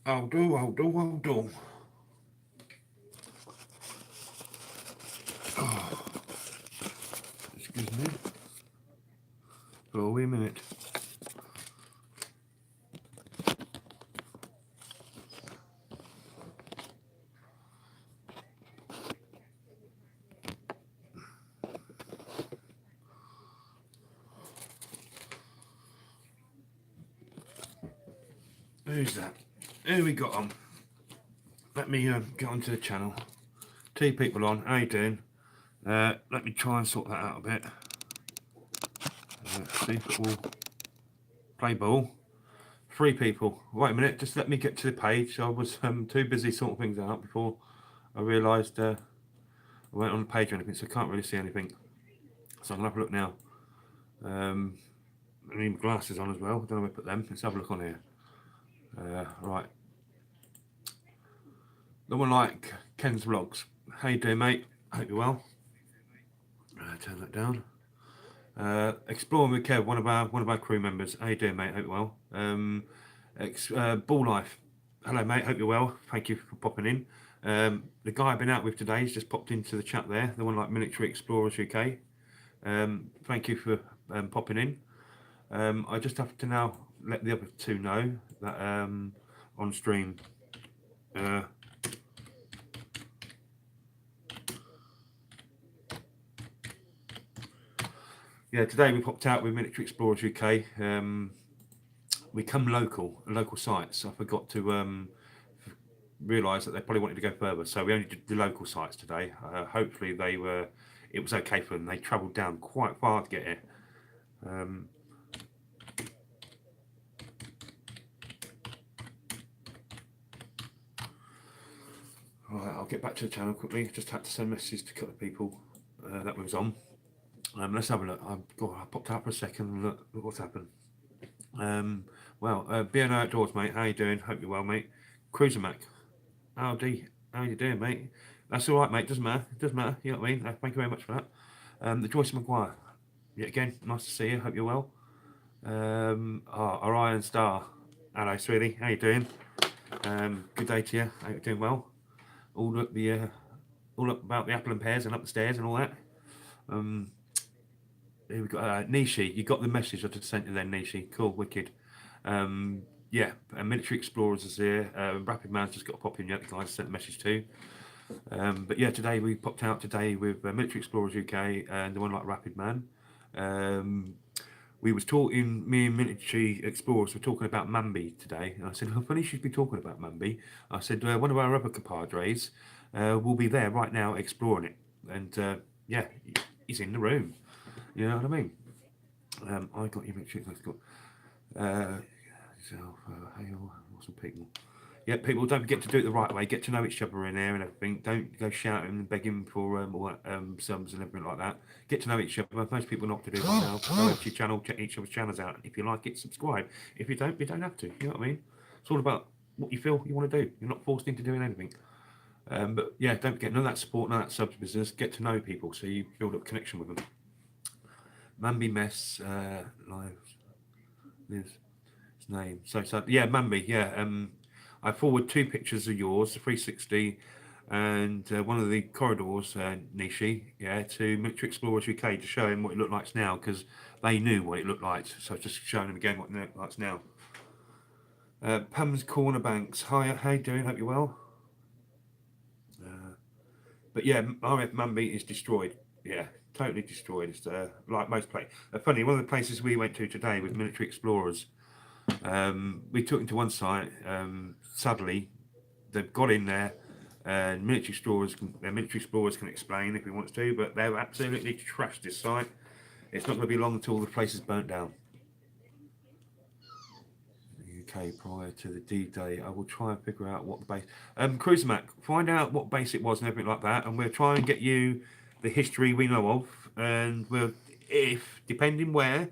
I'll do, I'll do, I'll do. Excuse me. For a wee minute. Who's that? Who we got on? Let me get onto the channel. Two people on. How you doing? Let me try and sort that out a bit. See if it will play ball. Three people. Wait a minute. Just let me get to the page. I was too busy sorting things out before I realised I went on the page or anything, so I can't really see anything. So I'm gonna have a look now. I need my glasses on as well. I don't know where to put them. Let's have a look on here. Right. No one like Ken's vlogs. How you doing, mate? Hope you're well. Turn that down. Exploring with Kev, one of our crew members. How you doing, mate? Hope you're well. Ball Life. Hello, mate. Hope you're well. Thank you for popping in. The guy I've been out with today has just popped into the chat there. The one like Military Explorers UK. Thank you for popping in. I just have to now let the other two know that on stream. Yeah, today we popped out with Military Explorers UK. We come local sites. I forgot to realise that they probably wanted to go further, so we only did the local sites today. Hopefully it was okay for them. They travelled down quite far to get here. Right, I'll get back to the channel quickly. Just had to send messages to a couple of people that was on. Let's have a look. I popped out for a second and look what's happened. BNO Outdoors, mate. How you doing? Hope you're well, mate. Cruiser Mac. Howdy. How you doing, mate? That's all right, mate. Doesn't matter. Doesn't matter. You know what I mean? Thank you very much for that. The Joyce Maguire. Yet again, nice to see you. Hope you're well. Orion Star. Hello, sweetie. How you doing? Good day to you. Hope you're doing well. All up about the apple and pears and up the stairs and all that. Here we got Nishi. You got the message I just sent you then, Nishi. Cool, wicked. Yeah, Military Explorers is here. Rapid Man's just got a pop in yet. The guy sent the message too. But yeah, today we popped out today with Military Explorers UK and the one like Rapid Man. We was talking, me and Military Explorers were talking about Mambi today. And I said, funny you should be talking about Mambi. I said, one of our other compadres will be there right now exploring it. And yeah, he's in the room. You know what I mean? I got your Military. I've got some people. Yeah, people, don't forget to do it the right way. Get to know each other in there and everything. Don't go shouting and begging for subs and everything like that. Get to know each other. Most people know what to do by now. Go over to your channel, check each other's channels out. If you like it, subscribe. If you don't have to. You know what I mean? It's all about what you feel you want to do. You're not forced into doing anything. But yeah, don't forget, none of that support, none of that subs business. Get to know people so you build up a connection with them. Mambi Mess live. His name. So yeah, Mambi. Yeah. I forward two pictures of yours, the 360, and one of the corridors, Nishi, yeah, to Military Explorers UK to show him what it looked like now, because they knew what it looked like. So just showing them again what it looks like now. Pam's Corner Banks. Hi, how you doing? Hope you're well. But yeah, RF Mambi is destroyed. Yeah, totally destroyed. It's like most places. Funny, one of the places we went to today with Military Explorers, we took him to one site. Sadly, they've got in there, and Military Explorers can explain if he wants to, but they've absolutely trashed this site. It's not going to be long until the place is burnt down. UK prior to the D-Day. I will try and figure out what the base. Cruiser Mac, find out what base it was and everything like that, and we'll try and get you the history we know of, and we'll, if depending where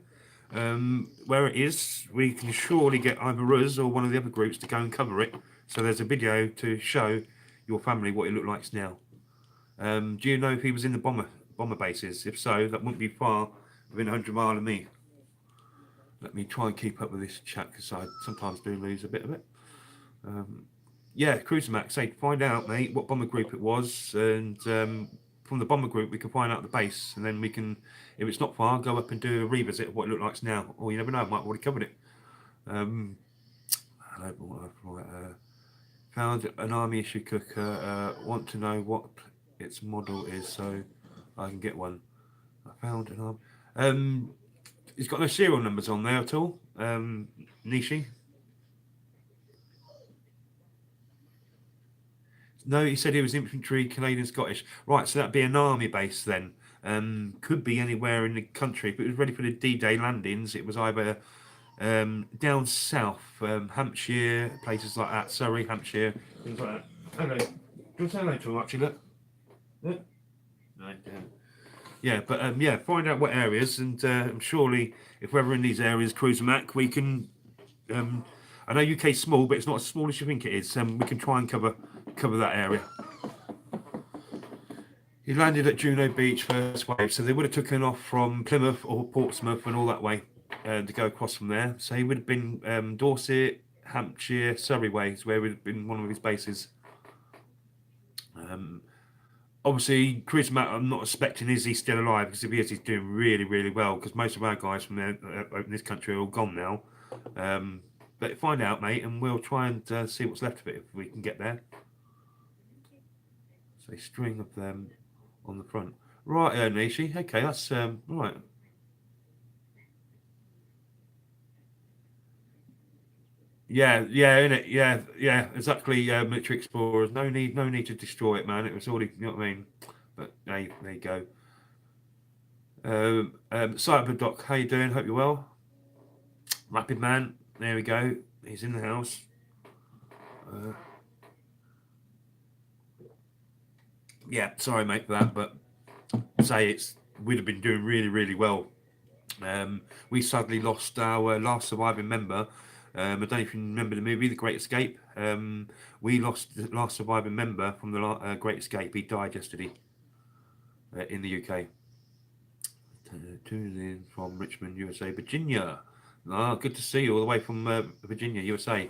it is, we can surely get either us or one of the other groups to go and cover it. So there's a video to show your family what it looked like now. Do you know if he was in the bomber bases? If so, that wouldn't be far within 100 miles of me. Let me try and keep up with this chat because I sometimes do lose a bit of it. Yeah, Cruiser Mac, say find out, mate, what bomber group it was, and from the bomber group we can find out the base, and then we can, if it's not far, go up and do a revisit of what it looks like now. Or you never know, I might have already covered it. Found an army issue cooker. Want to know what its model is so I can get one. I found an arm. It's got no serial numbers on there at all. Nishi. No, he said he was infantry, Canadian, Scottish. Right, so that'd be an army base then. Could be anywhere in the country. If it was ready for the D-Day landings, it was either down south, Hampshire, places like that, Surrey, Hampshire, things like that. Hello. Do you want to say hello to him, actually? Look. Look. No, yeah, but yeah, find out what areas, and surely if we're ever in these areas, Cruiser Mac, we can. I know UK's small, but it's not as small as you think it is. We can try and cover that area. He landed at Juno Beach first wave, so they would have taken off from Plymouth or Portsmouth and all that way to go across from there. So he would have been Dorset, Hampshire, Surrey ways, where would have been one of his bases. Obviously, Cruiser Mac, I'm not expecting is he still alive, because if he is, he's doing really, really well, because most of our guys from there, in this country are all gone now. But find out, mate, and we'll try and see what's left of it if we can get there. So a string of them on the front. Right, Nishi. Okay, that's right. Yeah, innit? Yeah, exactly. Military explorers. No need to destroy it, man. It was already, you know what I mean. But there you go. Cyber Doc, how you doing? Hope you're well. Rapid Man, there we go. He's in the house. Yeah, sorry, mate, for that, but say we'd have been doing really, really well. We sadly lost our last surviving member. I don't know if you remember the movie, The Great Escape. We lost the last surviving member from the Great Escape. He died yesterday in the UK. Tuning in from Richmond, USA, Virginia. Ah, good to see you all the way from Virginia, USA,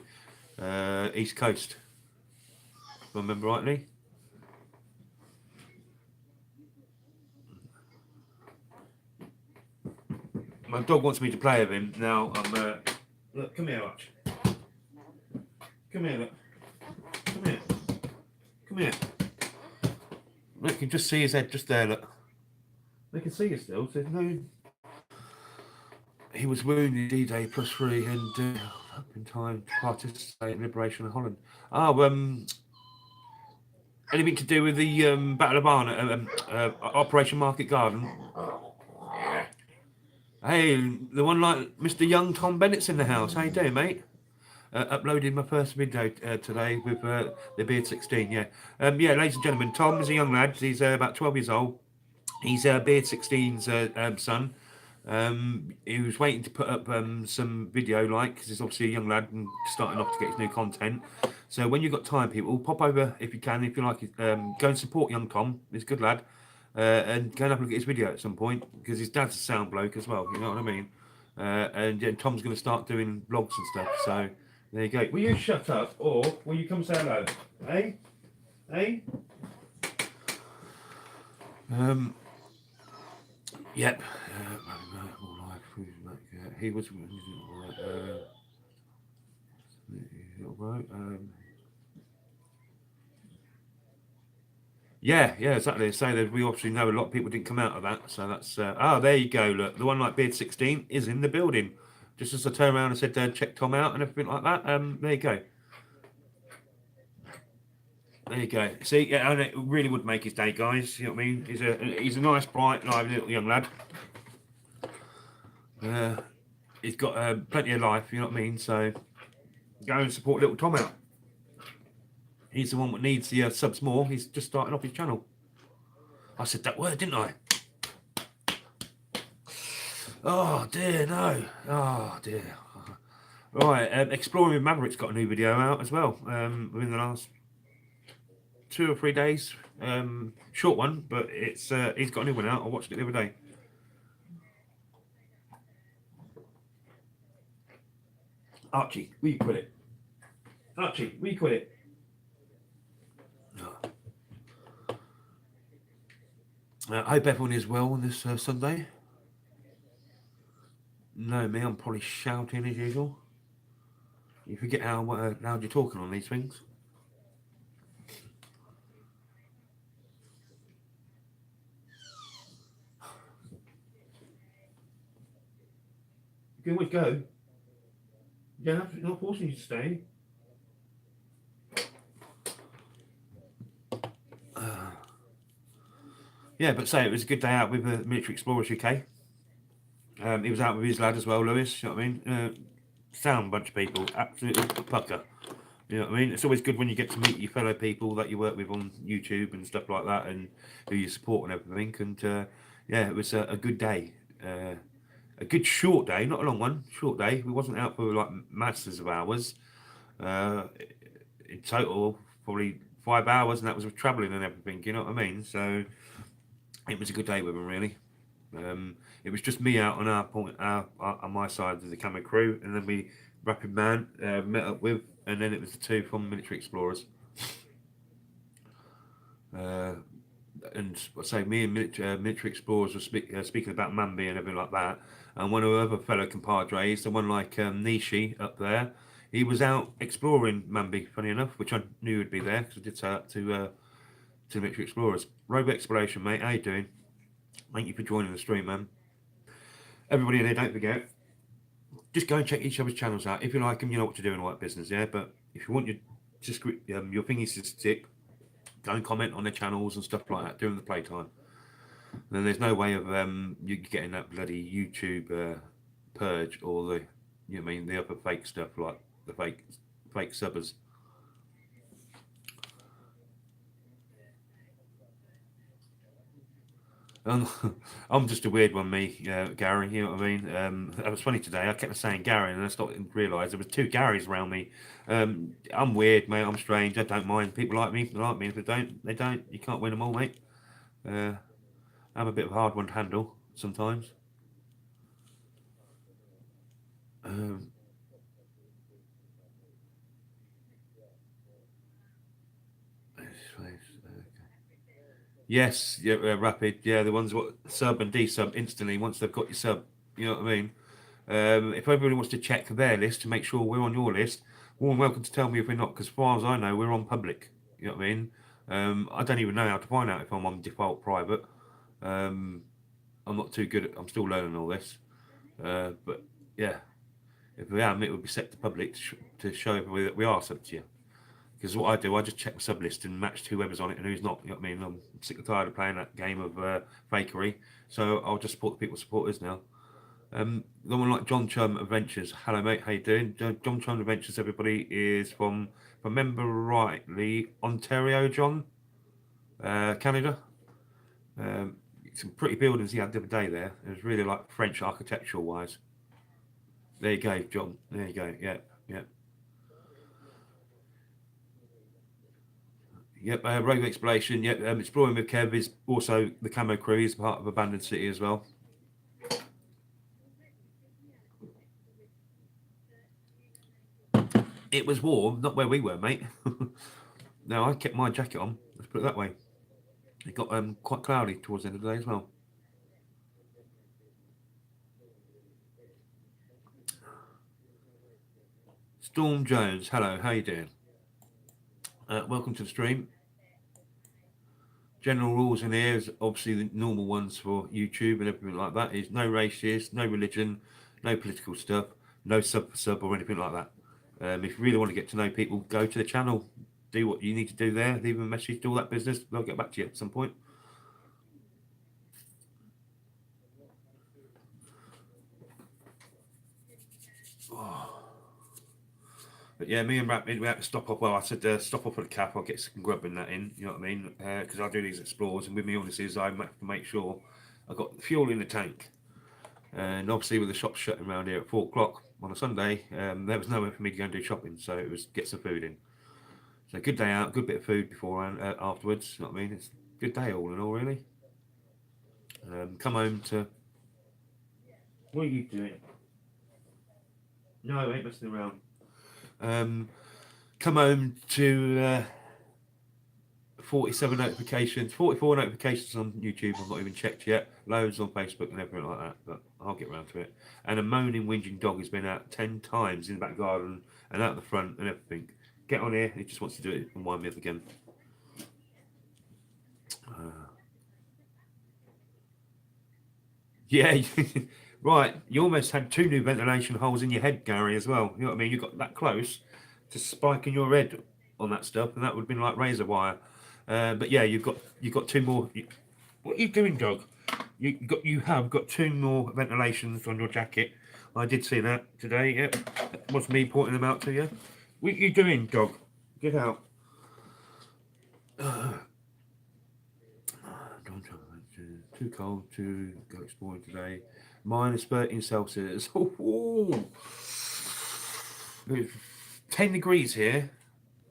East Coast. If I remember rightly. My dog wants me to play with him now. Look, come here, Arch. Come here, look. Come here. Come here. Look, you can just see his head just there, look. They can see you still, so no. He was wounded D-Day +3 and up in time to participate in Liberation of Holland. Anything to do with the Battle of Arnhem, Operation Market Garden? Hey, the one like Mr. Young Tom Bennett's in the house. How you doing, mate? Uploaded my first video today with the Beard 16. Yeah, yeah, ladies and gentlemen, Tom is a young lad. He's about 12 years old. He's Beard 16's son. He was waiting to put up some video, like, because he's obviously a young lad and starting off to get his new content. So when you've got time, people, pop over if you can, if you like. Go and support young Tom. He's a good lad. And go and have a look at his video at some point, because his dad's a sound bloke as well, you know what I mean? And yeah, Tom's going to start doing vlogs and stuff, so there you go. Will you shut up, or will you come say hello? Hey? Hey? Yep. He was right. Yeah, exactly. So that we obviously know a lot of people didn't come out of that. So that's there you go. Look, the one like Beard 16 is in the building. Just as I turned around and said, check Tom out and everything like that. There you go. There you go. See, yeah, and it really would make his day, guys. You know what I mean? He's a nice, bright, lively little young lad. He's got plenty of life. You know what I mean? So go and support little Tom out. He's the one that needs the subs more. He's just starting off his channel. I said that word, didn't I? Oh dear, no. Oh dear. Right, Exploring with Maverick's got a new video out as well within the last 2 or 3 days. Short one, but it's he's got a new one out. I watched it the other day. Archie, will you quit it? Archie, we quit it. I hope everyone is well on this Sunday. No, me, I'm probably shouting as usual. You forget how loud you're talking on these things. You can always go. Yeah, not forcing you to stay. Yeah, but say it was a good day out with the Military Explorers UK. He was out with his lad as well, Lewis. You know what I mean? Sound bunch of people, absolutely pucker. You know what I mean? It's always good when you get to meet your fellow people that you work with on YouTube and stuff like that, and who you support and everything. And yeah, it was a good day. A good short day, not a long one. Short day. We wasn't out for like masses of hours. Uh, in total, probably 5 hours, and that was with travelling and everything. You know what I mean? So it was a good day with them, really. It was just me out on our point, on my side of the Camo crew, and then we Rapid Man met up with, and then it was the two from Military Explorers. And I say me and Military Explorers were speaking about Mambi and everything like that. And one of our other fellow compadres, the one like Nishi up there, he was out exploring Mambi. Funny enough, which I knew would be there because I did say that to Military Explorers. Rogue Exploration, mate. How you doing? Thank you for joining the stream, man. Everybody in there, don't forget, just go and check each other's channels out. If you like them, you know what to do in White Business, yeah? But if you want your thingies to stick, go and comment on their channels and stuff like that during the playtime. And then there's no way of you getting that bloody YouTube purge or the, you know what I mean, the other fake stuff like the fake subbers. I'm just a weird one, me, Gary. You know what I mean? That was funny today. I kept saying Gary, and I started to realise there was two Garys around me. I'm weird, mate. I'm strange. I don't mind. People like me. They like me. If they don't, they don't. You can't win them all, mate. Uh, I'm a bit of a hard one to handle sometimes. Um, yes, yeah, rapid. Yeah, the ones what sub and desub instantly once they've got your sub. You know what I mean? If everybody wants to check their list to make sure we're on your list, more than welcome to tell me if we're not, because as far as I know, we're on public. You know what I mean? I don't even know how to find out if I'm on default private. Um, I'm not too good at. I'm still learning all this. But yeah, if we am, it would be set to public to show everybody that we are sub to you. Because what I do, I just check my sub list and match whoever's on it and who's not. You know what I mean? I'm sick and tired of playing that game of fakery. So I'll just support the people supporters now. Someone like John Chum Adventures. Hello, mate. How you doing? John Chum Adventures. Everybody is from, if I remember rightly, Ontario. John, Canada. Um, some pretty buildings he had the other day there. It was really like French architectural wise. There you go, John. There you go. Yeah, yeah. Yep, Rogue Exploration. Yep, Exploring with Kev is also the Camo Crew. He's part of Abandoned City as well. It was warm, not where we were, mate. No, I kept my jacket on. Let's put it that way. It got quite cloudy towards the end of the day as well. Storm Jones, hello, how you doing? Welcome to the stream. General rules in here is obviously the normal ones for YouTube and everything like that. Is no races, no religion, no political stuff, no sub or anything like that. If you really want to get to know people, go to the channel, do what you need to do there, leave them a message, do all that business. They'll get back to you at some point. But yeah, me and Rapid, we had to stop off. Well, I said stop off at the cap. I'll get some grub in that in. You know what I mean? Because I do these explores, and with me illnesses, I have to make sure I got fuel in the tank. And obviously, with the shops shutting around here at 4 o'clock on a Sunday, there was nowhere for me to go and do shopping. So it was get some food in. So good day out, good bit of food before and afterwards. You know what I mean? It's a good day all in all, really. Come home to. What are you doing? No, I ain't messing around. come home to 47 notifications, 44 notifications on YouTube. I've not even checked yet. Loads on Facebook and everything like that, but I'll get around to it. And a moaning, whinging dog has been out 10 times in the back garden and out the front and everything. Get on here. He just wants to do it and wind me up again. Yeah, right. You almost had 2 new ventilation holes in your head, Gary, as well. You know what I mean? You got that close to spiking your head on that stuff, and that would have been like razor wire. But yeah, you've got 2 more. What are you doing, dog? You have got 2 more ventilations on your jacket. I did see that today. Yep, that was me pointing them out to you. What are you doing, dog? Get out. Too cold to go exploring today. Minus 13 Celsius. Oh, it's 10 degrees here.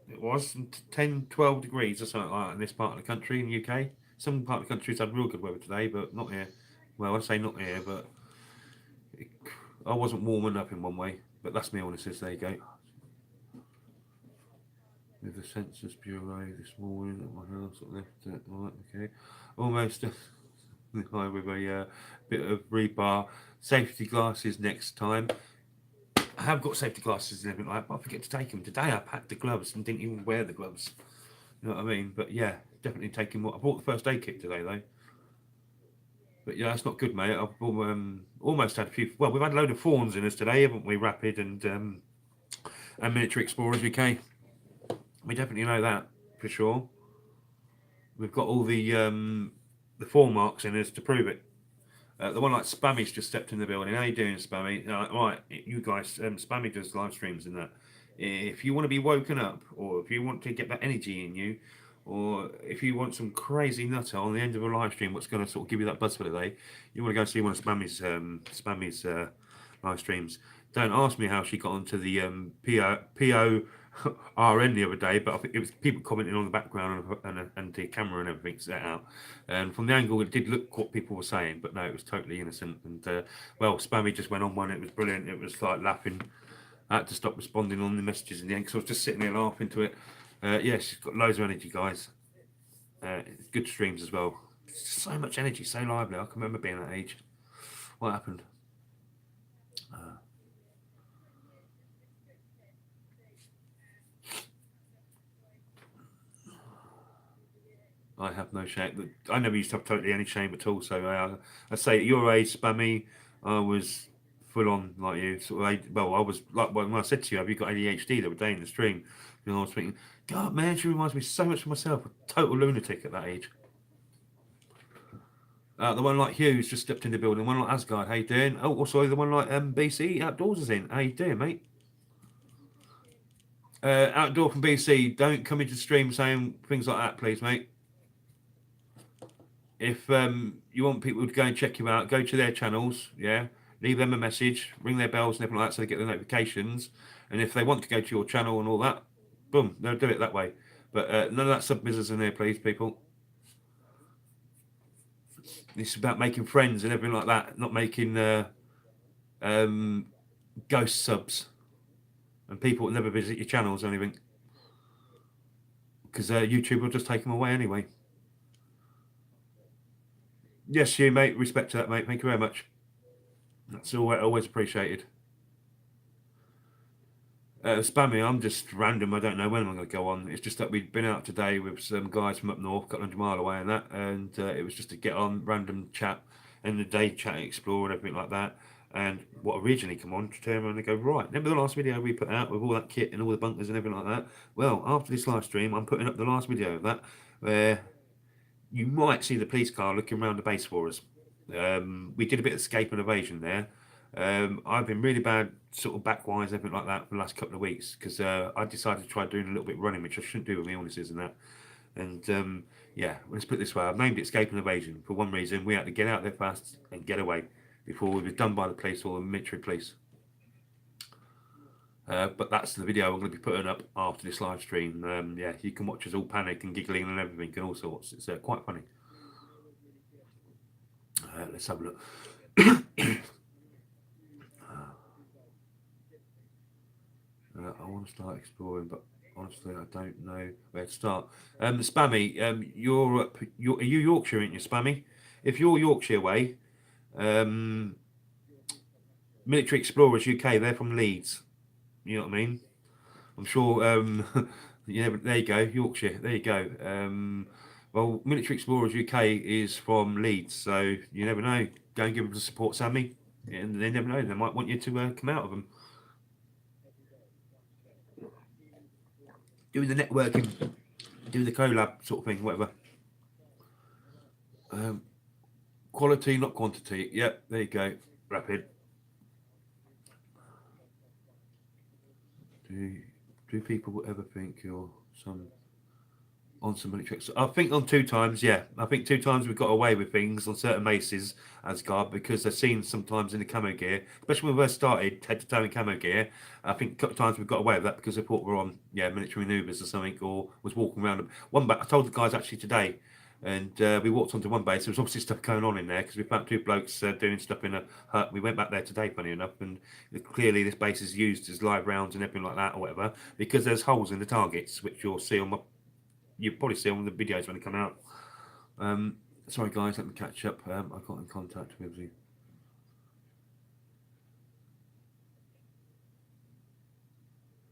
It was 10, 12 degrees or something like that in this part of the country, in the UK. Some part of the country's had real good weather today, but not here. Well, I say not here, but I wasn't warm enough in one way. But that's my illnesses. There you go. With the Census Bureau this morning at my house, I left it. Right, okay. Almost with a bit of rebar. Safety glasses next time. I have got safety glasses and everything like that, but I forget to take them. Today I packed the gloves and didn't even wear the gloves. You know what I mean? But yeah, definitely taking what I bought the first aid kit today though. But yeah, that's not good, mate. I've almost had a few. Well, we've had a load of fawns in us today, haven't we? Rapid and Miniature Explorers UK. We definitely know that for sure. We've got all the fawn marks in us to prove it. The one like Spammy's just stepped in the building. How you doing, Spammy? Right, you guys, Spammy does live streams and that. If you want to be woken up, or if you want to get that energy in you, or if you want some crazy nutter on the end of a live stream, what's going to sort of give you that buzz for the day, you want to go see one of Spammy's live streams. Don't ask me how she got onto the PO RN the other day, but I think it was people commenting on the background and the camera and everything set out. And from the angle, it did look what people were saying, but no, it was totally innocent. And well, Spammy just went on one. It was brilliant. It was like laughing. I had to stop responding on the messages in the end because I was just sitting there laughing to it. Yeah, she's got loads of energy, guys. Good streams as well. So much energy, so lively. I can remember being that age. What happened? I have no shame. I never used to have totally any shame at all. So I say at your age, Spammy, I was full on like you. Sort of, well, I was like when I said to you, "Have you got ADHD?" the other day in the stream. You know, I was thinking, God, man, she reminds me so much of myself. A total lunatic at that age. The one like Hughes just stepped in the building. One like Asgard, how you doing? Oh, also the one like BC Outdoors is in. How you doing, mate? Outdoor from BC, don't come into the stream saying things like that, please, mate. If you want people to go and check you out, go to their channels, yeah, leave them a message, ring their bells and everything like that so they get the notifications. And if they want to go to your channel and all that, boom, they'll do it that way. But none of that sub business in there, please, people. It's about making friends and everything like that, not making ghost subs and people will never visit your channels or anything. Because YouTube will just take them away anyway. Yes, you, mate. Respect to that, mate. Thank you very much. That's always appreciated. Spammy, I'm just random. I don't know when I'm going to go on. It's just that we've been out today with some guys from up north, a couple hundred mile away, and that, and it was just to get on random chat and the day chat, explore, and everything like that. And what originally come on to turn around and go, right, remember the last video we put out with all that kit and all the bunkers and everything like that? Well, after this live stream, I'm putting up the last video of that, where you might see the police car looking around the base for us. We did a bit of escape and evasion there. I've been really bad, sort of backwise, everything like that, for the last couple of weeks because I decided to try doing a little bit of running, which I shouldn't do with my illnesses and that. And yeah, let's put it this way: I've named it escape and evasion for one reason. We had to get out there fast and get away before we were done by the police or the military police. But that's the video I'm going to be putting up after this live stream. Yeah, you can watch us all panic and giggling and everything and all sorts. It's quite funny. Let's have a look. I want to start exploring, but Honestly, I don't know where to start. Spammy, are you Yorkshire, aren't you, Spammy? If you're Yorkshire way, um, Military Explorers UK, they're from Leeds. You know what I mean? I'm sure. Yeah, but there you go, Yorkshire. There you go. Well, Military Explorers UK is from Leeds, so you never know. Go and give them the support, Sammy, and they never know. They might want you to come out of them. Doing the networking, do the collab sort of thing, whatever. Um, Quality, not quantity. Yep, there you go. Rapid. Do do people ever think you're some on some military? I think on two times, yeah. I think two times we've got away with things on certain maces as guard because they're seen sometimes in the camo gear, especially when we first started head to toe in camo gear. I think a couple of times we've got away with that because they thought we're on military maneuvers or something, or was walking around. One, but I told the guys actually today. And we walked onto one base. There was obviously stuff going on in there because we found two blokes doing stuff in a hut. We went back there today, funny enough, and clearly this base is used as live rounds and everything like that, or whatever, because there's holes in the targets, which you'll see on my, you'll probably see on the videos when they come out. Sorry, guys, let me catch up. I got in contact with you.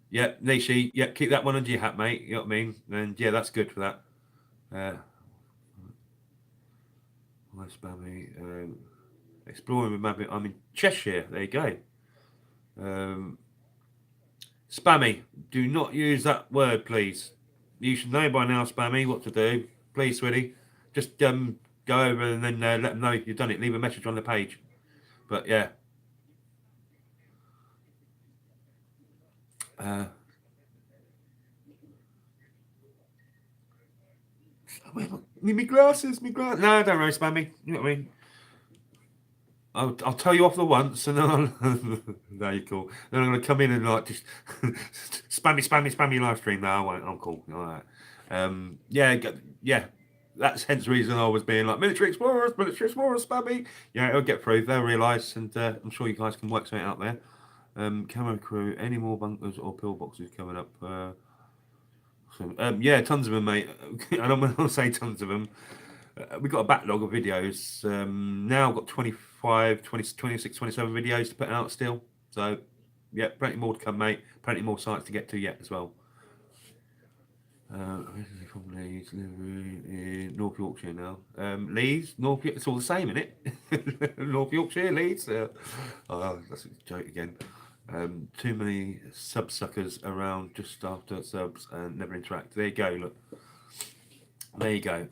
Yeah, Nishi, yeah, keep that one under your hat, mate. You know what I mean? And yeah, that's good for that. Uh, West Bammy, exploring with Mabby. I'm in Cheshire. There you go. Um, Spammy, do not use that word, please. You should know by now, Spammy, what to do. Please, sweetie. Just go over and then let them know you've done it. Leave a message on the page. But yeah. Uh, Need me glasses, me glasses. No, don't worry, Spammy. You know what I mean? I'll tell you off the once, and then I'll. No, you're cool. Then I'm going to come in and like just spammy live stream. No, I won't. I'm cool. All right. Yeah, yeah. That's hence the reason I was being like military explorers, spammy. Yeah, it'll get through. They'll realise, and I'm sure you guys can work something out there. Camo crew, any more bunkers or pillboxes coming up? Yeah, tons of them, mate. And I'm going to say tons of them. We've got a backlog of videos. Now I've got 25, 20, 26, 27 videos to put out still. So, yeah, plenty more to come, mate. Plenty more sites to get to yet as well. Originally from Leeds, living in North Yorkshire now. Leeds, North Yorkshire, it's all the same, isn't it? North Yorkshire, Leeds. Oh, that's a joke again. Too many sub suckers around just after subs and never interact. There you go, look. There you go.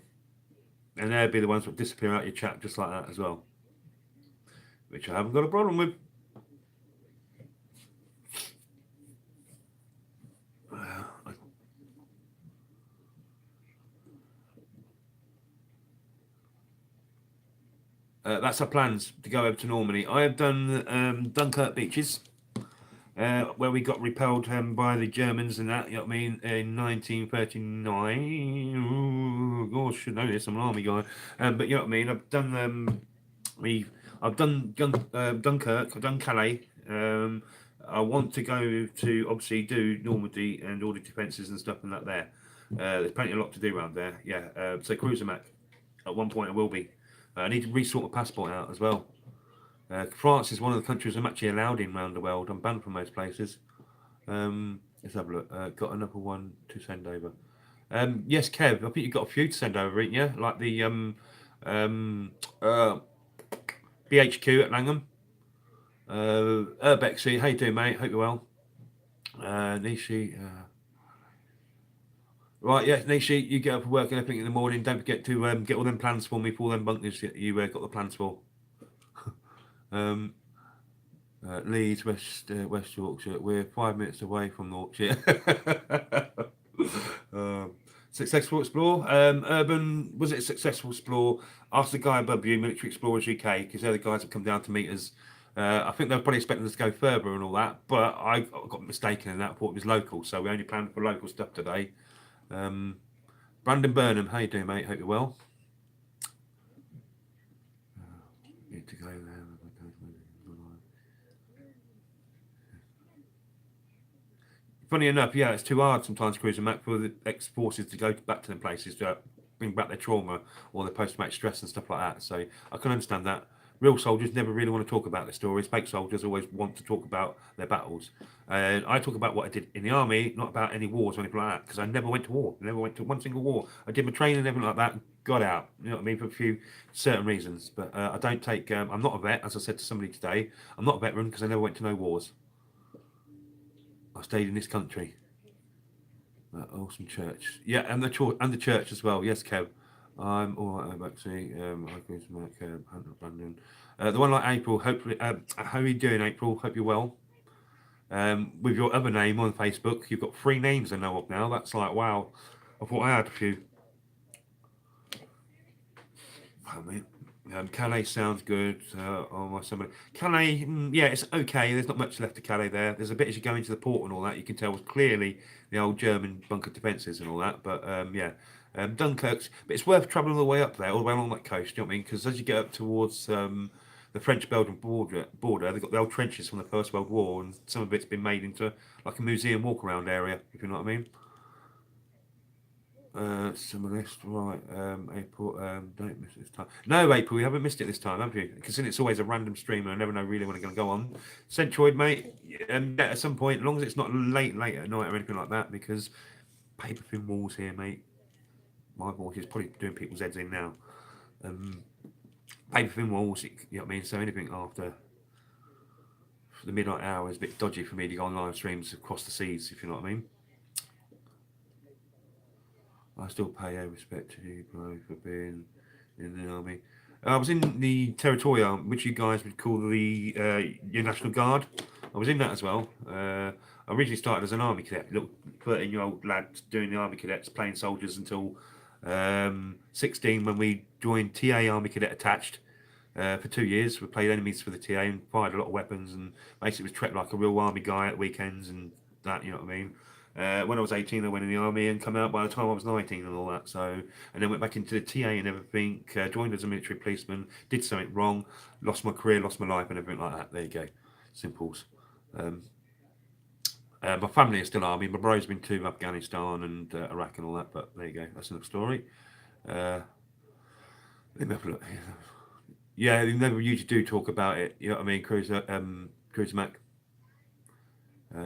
And they'd be the ones that disappear out your chat just like that as well. Which I haven't got a problem with. That's our plans to go over to Normandy. I have done Dunkirk beaches, where we got repelled by the Germans and that. You know what I mean? In 1939. Ooh, gosh, should know this. I'm an army guy. But you know what I mean? I've done I've done Dunkirk. I've done Calais. I want to go to obviously do Normandy and all the defences and stuff and that there. There's plenty of lot to do around there. Yeah. So cruiser Mac. At one point I will be. I need to resort my passport out as well. France is one of the countries I'm actually allowed in around the world. I'm banned from most places. Let's have a look. Got another one to send over. Yes, Kev. I think you've got a few to send over, ain't you? Like the BHQ at Langham. Urbexy, how you doing, mate? Hope you're well. Nishi. Right, yeah, Nishi, you get up for work and everything in the morning. Don't forget to get all them plans for me for all them bunkers that you got the plans for. Leeds, West Yorkshire. We're 5 minutes away from Yorkshire. Successful Explore. Urban, was it a successful Explore? Ask the guy above you, Military Explorers UK, because they're the guys that come down to meet us. I think they were probably expecting us to go further and all that, but I got mistaken in that. I thought it was local, so we only planned for local stuff today. Brandon Burnham, how you doing, mate? Hope you're well. Need to go there. Funny enough, yeah, it's too hard sometimes, Cruiser Mac, for the ex-forces to go back to them places to bring back their trauma or their post-traumatic stress and stuff like that. So I can understand that. Real soldiers never really want to talk about their stories. Fake soldiers always want to talk about their battles. And I talk about what I did in the army, not about any wars or anything like that, because I never went to war. I never went to one single war. I did my training and everything like that, and got out. You know what I mean? For a few certain reasons. But I don't take, I'm not a vet, as I said to somebody today. I'm not a veteran because I never went to no wars. I stayed in this country. Awesome church. Yeah, and the church as well. Yes, Kev. I'm all right. I'm actually. I agree with Mark. Hunter Brandon. The one like April. Hopefully, how are you doing, April? Hope you're well. With your other name on Facebook, you've got 3 names I know of now. That's like wow. I thought I had a few. I mean, Calais sounds good. On my summer, Calais, yeah, it's okay. There's not much left of Calais there. There's a bit as you go into the port and all that. You can tell was clearly the old German bunker defences and all that. But yeah, Dunkirk's. But it's worth travelling all the way up there, all the way along that coast. You know what I mean? Because as you get up towards the French-Belgian border, they've got the old trenches from the First World War, and some of it's been made into like a museum walk-around area. If you know what I mean. Some of this, right? April, don't miss it this time. No, April, we haven't missed it this time, have you? Because it's always a random stream, and I never know really when I'm going to go on. Centroid, mate, yeah, at some point, as long as it's not late at night or anything like that, because paper thin walls here, mate. My voice is probably doing people's heads in now. Um, Paper thin walls, you know what I mean? So anything after the midnight hour is a bit dodgy for me to go on live streams across the seas, if you know what I mean. I still pay respect to you, bro, for being in the army. I was in the Territorial, which you guys would call the your National Guard. I was in that as well. I originally started as an army cadet, little 13-year-old lad doing the army cadets, playing soldiers until 16 when we joined TA Army Cadet Attached. For 2 years, we played enemies for the TA and fired a lot of weapons, and basically was treated like a real army guy at weekends and that. You know what I mean? When I was 18, I went in the army and come out by the time I was 19 and all that. So, and then went back into the TA and everything. Joined as a military policeman. Did something wrong, lost my career, lost my life, and everything like that. There you go, simples. Um, my family is still army. My bro's been to Afghanistan and Iraq and all that. But there you go, that's another story. Uh, let me have a look. Yeah, they never usually do talk about it. You know what I mean, Cruiser, Cruiser Mac.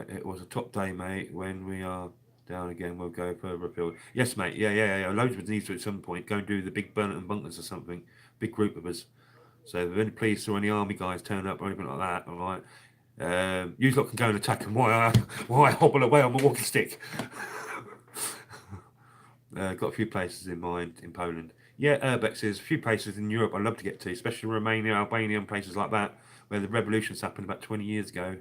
It was a top day, mate. When we are down again, we'll go further afield. Yes, mate. Yeah. Loads of us need to at some point go and do the big Burton bunkers or something. Big group of us. So if any police or any army guys turn up or anything like that, all right. You lot can go and attack them while I hobble away on my walking stick. Got a few places in mind in Poland. Yeah, Urbex is a few places in Europe I'd love to get to, especially Romania, Albania, and places like that, where the revolutions happened about 20 years ago,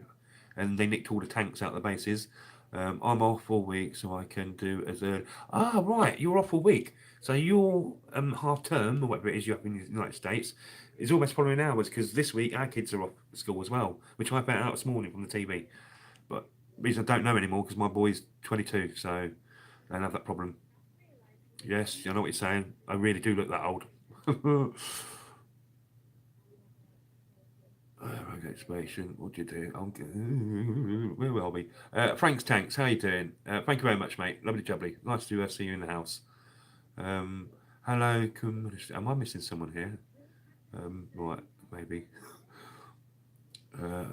and they nicked all the tanks out of the bases. I'm off all week, so I can do as a. Ah, right, you're off all week. So your half term, or whatever it is you have in the United States, is almost following ours, because this week our kids are off school as well, which I found out this morning from the TV. But the reason I don't know anymore, because my boy's 22, so I don't have that problem. Yes, I know what you're saying. I really do look that old. Rogue Exploration, what do you do? Where will we? Frank's Tanks, how you doing? Thank you very much, mate. Lovely jubbly. Nice to see you in the house. Hello, am I missing someone here? Right, maybe.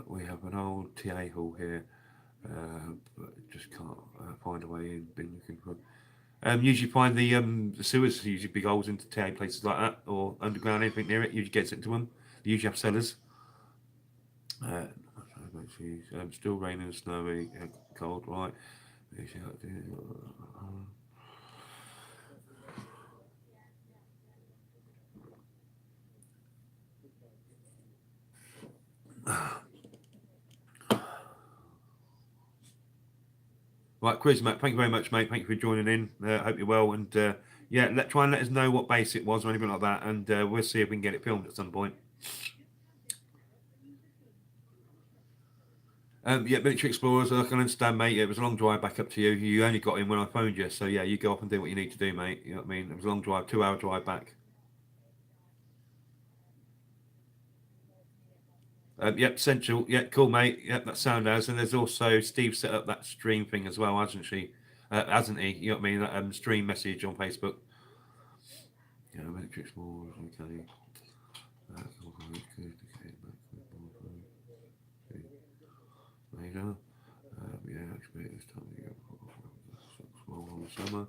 We have an old TA hall here, but just can't find a way in. Been looking for. Usually find the sewers, usually big holes into TA places like that, or underground, anything near it. Usually gets into them. They usually have cellars. Still raining, snowy, cold, right? Right, Chris, mate, thank you very much, mate. Thank you for joining in. Hope you're well, and yeah, try and let us know what base it was or anything like that, and we'll see if we can get it filmed at some point. Yeah, Military Explorers, I can understand, mate. It was a long drive back up to you. You only got in when I phoned you, so yeah, you go off and do what you need to do, mate. You know what I mean? It was a long drive, 2 hour drive back. Yep, Central. Yeah, cool, mate. Yep, that sound has. And there's also Steve set up that stream thing as well, hasn't she? Hasn't he? You know what I mean? That stream message on Facebook. Yeah, Matrix Wars. Okay. Later. Yeah, expect this time to go on the summer.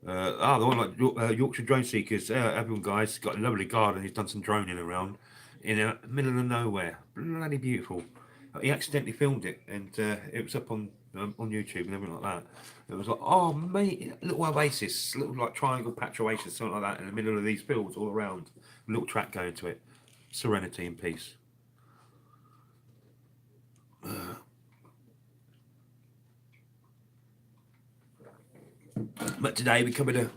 The one like Yorkshire Drone Seekers. Everyone, guys, got a lovely garden. He's done some droning around in the middle of nowhere. Bloody beautiful. He accidentally filmed it, and it was up on YouTube and everything like that. It was like, oh mate, little oasis, little like triangle patch oasis, something like that, in the middle of these fields all around. A little track going to it. Serenity and peace. But today we covered a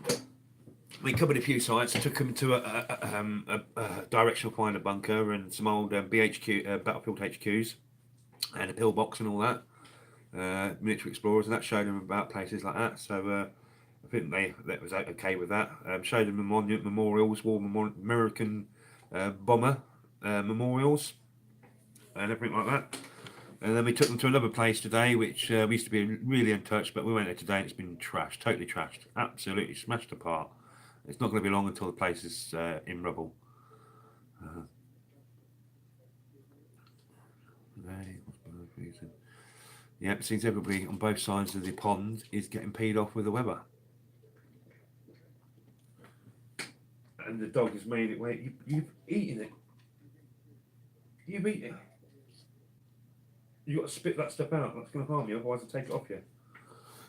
few sites. Took them to a directional finder bunker and some old BHQ Battlefield HQs and a pillbox and all that. Military explorers, and that showed them about places like that. So I think that was okay with that. Showed them the monument memorials, American bomber memorials, and everything like that. And then we took them to another place today, which we used to be really untouched, but we went there today and it's been trashed, totally trashed, absolutely smashed apart. It's not going to be long until the place is in rubble. Yeah, it seems everybody on both sides of the pond is getting peed off with the weather. And the dog has made it where you've eaten it. You've eaten it. You've got to spit that stuff out. That's going to harm you, otherwise I'll take it off you.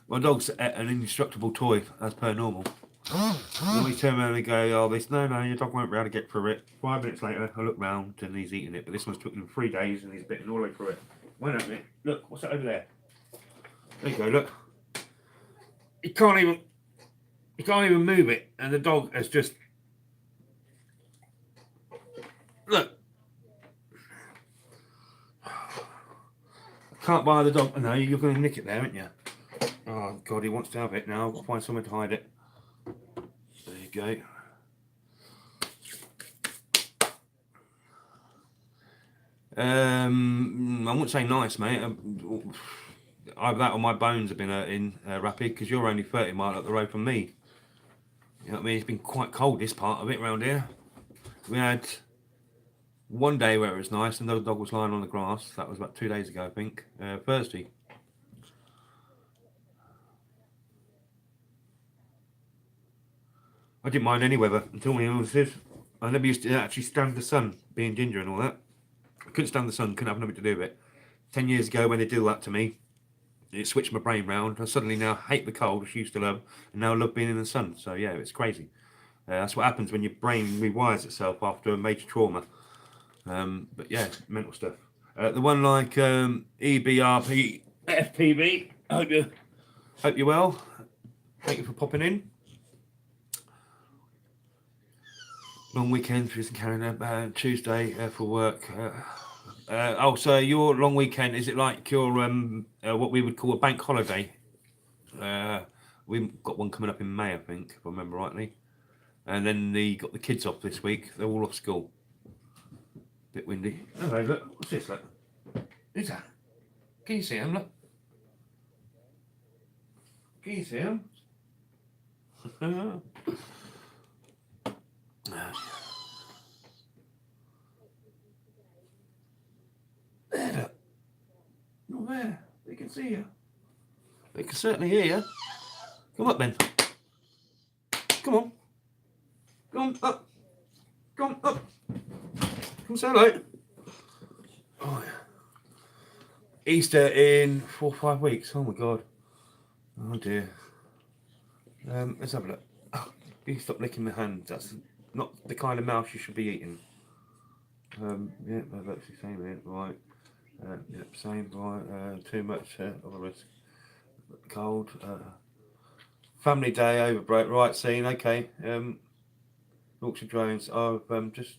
My dog's an indestructible toy, as per normal. Then we turn around and go, oh, no, your dog won't be able to get through it. 5 minutes later, I look round and he's eating it. But this one's took him 3 days and he's bitten all the way through it. Wait a minute. Look, what's that over there? There you go, look. He can't even move it. And the dog has just... Look. Can't buy the dog. No, you're going to nick it there, aren't you? Oh, God, he wants to have it now. I've got to find somewhere to hide it. There you go. I wouldn't say nice, mate. Either that or my bones have been in Rapid, because you're only 30 miles up the road from me. You know what I mean? It's been quite cold, this part of it around here. We had one day where it was nice and the dog was lying on the grass. That was about 2 days ago, I think. Thursday. I didn't mind any weather until my illnesses. I never used to actually stand the sun, being ginger and all that. I couldn't stand the sun, couldn't have nothing to do with it. 10 years ago when they did that to me, it switched my brain round. I suddenly now hate the cold, which I used to love, and now I love being in the sun. So yeah, it's crazy. That's what happens when your brain rewires itself after a major trauma. But yeah, mental stuff. The one like EBRP FPV. Hope you're well. Thank you for popping in. Long weekend for Canada. Tuesday for work. So your long weekend, is it like your what we would call a bank holiday? We've got one coming up in May, I think, if I remember rightly. And then got the kids off this week. They're all off school. Bit windy. Hello, look. What's this? Look. Who's that? Can you see him? Look. Can you see him? There, look. Not there. They can see you. They can certainly hear you. Come up then. Come on. Come on up. Come on up. Come say hello. Oh, yeah. Easter in 4 or 5 weeks. Oh my God. Oh dear. Let's have a look. Oh, you stop licking my hand. That's not the kind of mouse you should be eating. Yeah, that's the same here. Right. Yep, same. Right. Too much of a risk. Cold. Family day overbreak. Right, scene. Okay. Yorkshire Drones. I've just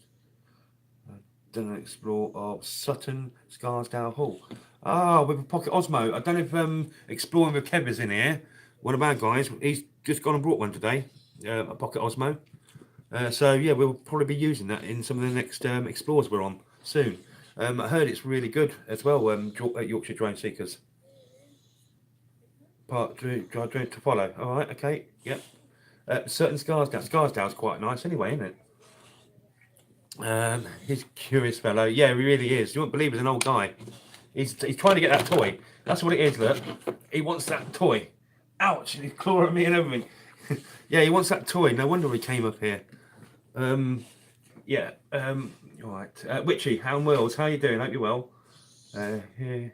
done an explore of Sutton Scarsdale Hall. With a Pocket Osmo. I don't know if Exploring with Kev is in here. One of our guys. He's just gone and brought one today. A Pocket Osmo. So yeah, we'll probably be using that in some of the next explores we're on soon. I heard it's really good as well. Yorkshire Drone Seekers. Part drone to follow. All right, okay, yep. Certain Scarsdale. Scarsdale's quite nice anyway, isn't it? He's a curious fellow. Yeah, he really is. You won't believe he's an old guy. He's trying to get that toy. That's what it is, look. He wants that toy. Ouch, he's clawing me and everything. Yeah, he wants that toy. No wonder he came up here. Yeah. All right. Witchy, Hound Wills, how you doing? Hope you're well. Here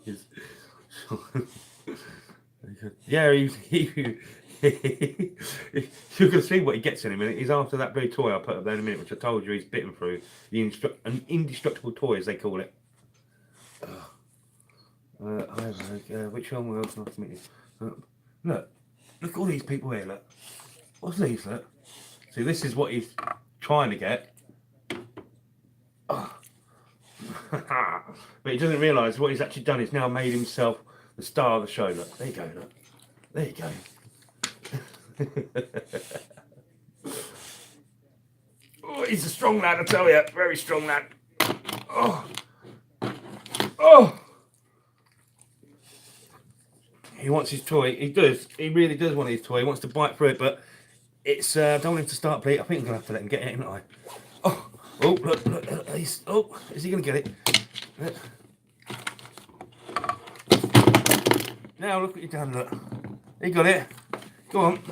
is... Yeah, you're going to see what he gets in a minute. He's after that blue toy I'll put up there in a minute, which I told you he's bitten through. An indestructible toy, as they call it. Which one was nice to meet you? Look at all these people here, look. What's these, look? See, this is what he's trying to get. Oh. But he doesn't realise what he's actually done. He's now made himself the star of the show, look. There you go, look. There you go. Oh, he's a strong lad, I tell you. Very strong lad. Oh. Oh. He wants his toy. He does. He really does want his toy. He wants to bite through it, but it's. I don't want him to start bleeding. I think I'm going to have to let him get it, ain't I? Oh. Oh, look. Oh, is he going to get it? Now look what you've done, look. He got it. Go on.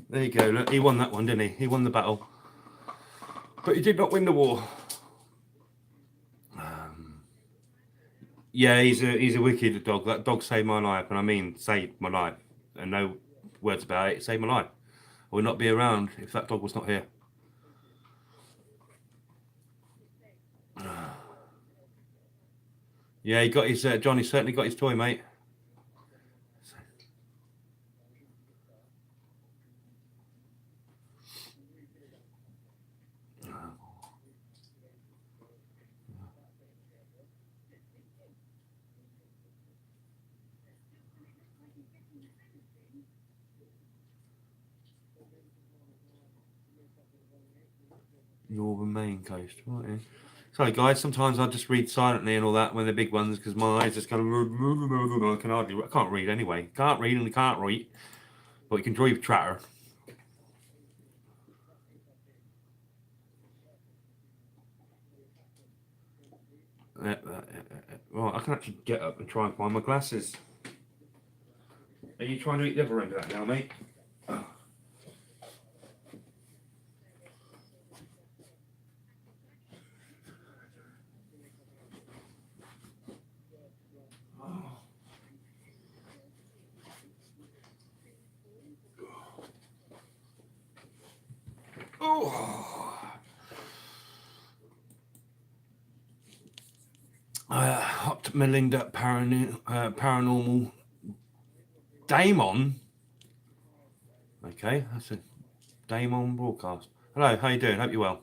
There you go, look. He won that one, didn't he? He won the battle. But he did not win the war. Yeah, he's a wicked dog. That dog saved my life, and I mean saved my life. And no words about it. It saved my life. I would not be around if that dog was not here. Yeah, he got his Johnny certainly got his toy, mate. Northern Main Coast, right? Sorry, guys. Sometimes I just read silently and all that when they're big ones because my eyes just kind of I can't read anyway. Can't read and can't write, but you can draw your tratter. Right, I can actually get up and try and find my glasses. Are you trying to eat the other end of that now, mate? Oh. Hot Melinda Paranormal Damon. Okay, that's a Damon broadcast. Hello, how you doing? Hope you're well.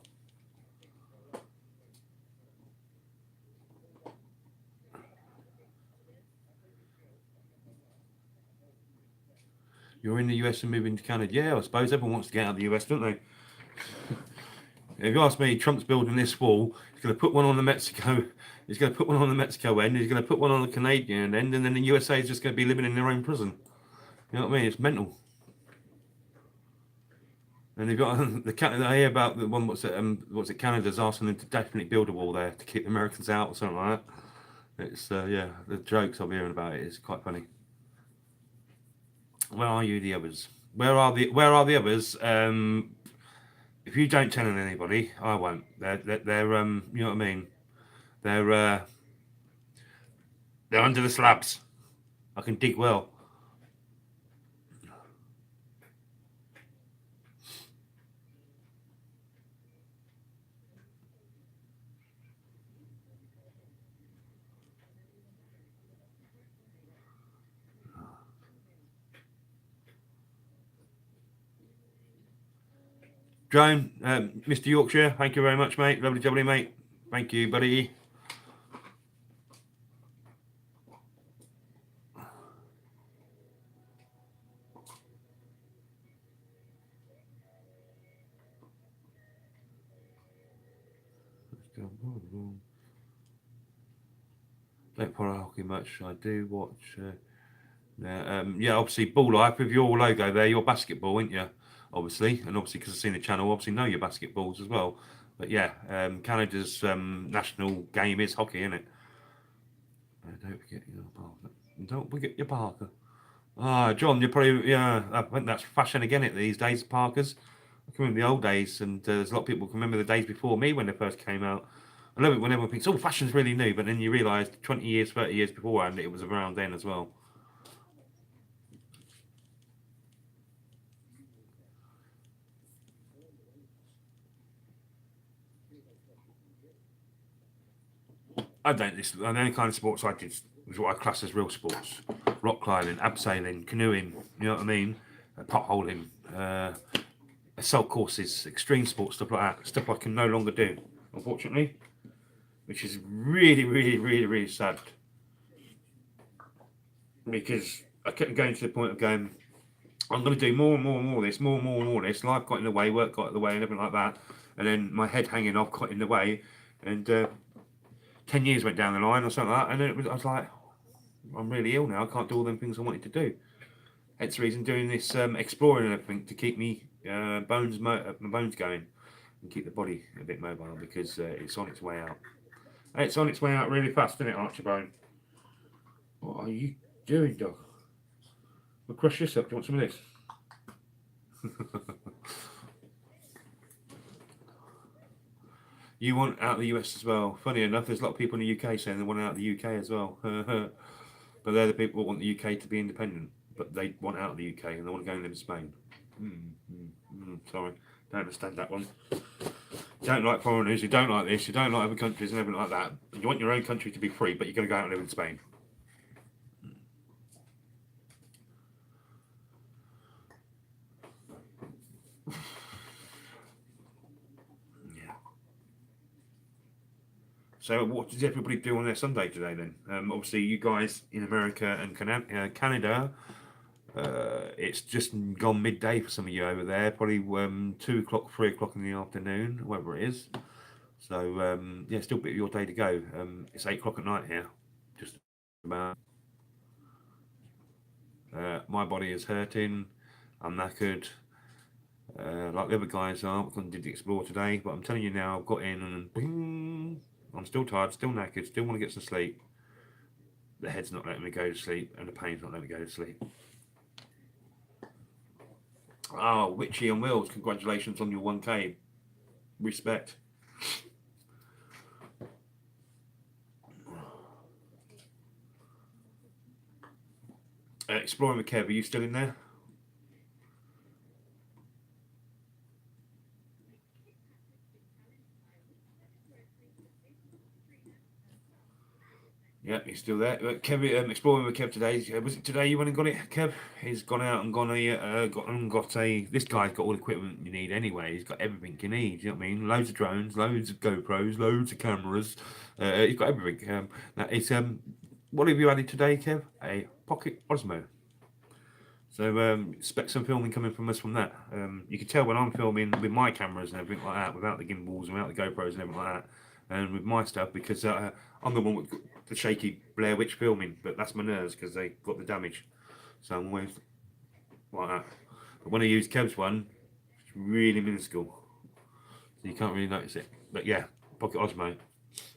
You're in the US and moving to Canada. Yeah, I suppose everyone wants to get out of the US, don't they? If you ask me, Trump's building this wall. He's going to put one on the Mexico. He's going to put one on the Mexico end. He's going to put one on the Canadian end, and then the USA is just going to be living in their own prison. You know what I mean? It's mental. And you've got the Canada. I hear about the one. What's it? Canada's asking them to definitely build a wall there to keep the Americans out or something like that. It's yeah, the jokes I'm hearing about it is quite funny. Where are you, the others? Where are the others? If you don't tell anybody, I won't. They're you know what I mean? They're under the slabs. I can dig well. Drone, Mr. Yorkshire, thank you very much, mate. Lovely jubbly, mate. Thank you, buddy. Don't follow hockey much. I do watch. Yeah, obviously Ball Life with your logo there. Your basketball, ain't you? Obviously, and obviously because I've seen the channel, obviously know your basketballs as well. But yeah, Canada's national game is hockey, isn't it? Don't forget your Parker. Don't forget your Parker. Ah, John, you're probably yeah. I think that's fashion again it these days. Parkers. I can remember the old days, and there's a lot of people can remember the days before me when they first came out. I love it when everyone thinks, "Oh, fashion's really new," but then you realise 20 years, 30 years beforehand, it was around then as well. I don't. This the only kind of sports I did was what I class as real sports: rock climbing, abseiling, canoeing. You know what I mean? Potholing, assault courses, extreme sports, stuff like that. Stuff I can no longer do, unfortunately, which is really, really, really, really sad because I kept going to the point of going, I'm going to do more and more and more of this, more and more and more of this. Life got in the way, work got in the way, and everything like that. And then my head hanging off got in the way, and 10 years went down the line or something like that. And then I was like, I'm really ill now. I can't do all them things I wanted to do. Hence the reason doing this exploring and everything to keep me my bones going and keep the body a bit mobile because it's on its way out. It's on its way out really fast, isn't it, Archibone? What are you doing, dog? We'll crush this up. Do you want some of this? You want out of the US as well. Funny enough, there's a lot of people in the UK saying they want out of the UK as well. But they're the people who want the UK to be independent. But they want out of the UK and they want to go and live in Spain. Sorry, don't understand that one. You don't like foreigners, you don't like this, you don't like other countries and everything like that. You want your own country to be free, but you're going to go out and live in Spain. Yeah. So, what does everybody do on their Sunday today then? Obviously, you guys in America and Canada, it's just gone midday for some of you over there. Probably 2 o'clock, 3 o'clock in the afternoon, whatever it is. So, yeah, still a bit of your day to go. It's 8 o'clock at night here. Just about. My body is hurting. I'm knackered. Like the other guys are. I did the explore today, but I'm telling you now, I've got in and bing, I'm still tired, still knackered, still want to get some sleep. The head's not letting me go to sleep, and the pain's not letting me go to sleep. Oh, Witchy and Wills, congratulations on your 1K. Respect. Exploring with Kev, are you still in there? Yeah, he's still there. Kev, exploring with Kev today. Was it today you went and got it, Kev? He's gone out and got a. This guy's got all the equipment you need anyway. He's got everything you need. You know what I mean? Loads of drones, loads of GoPros, loads of cameras. He's got everything. Now it's what have you added today, Kev? A Pocket Osmo. So expect some filming coming from us from that. You can tell when I'm filming with my cameras and everything like that, without the gimbals, without the GoPros and everything like that, and with my stuff because I'm the one with the shaky Blair Witch filming, but that's my nerves because they got the damage. So I'm always like that. But when I use Kev's one, it's really minuscule, so you can't really notice it. But yeah, Pocket Osmo.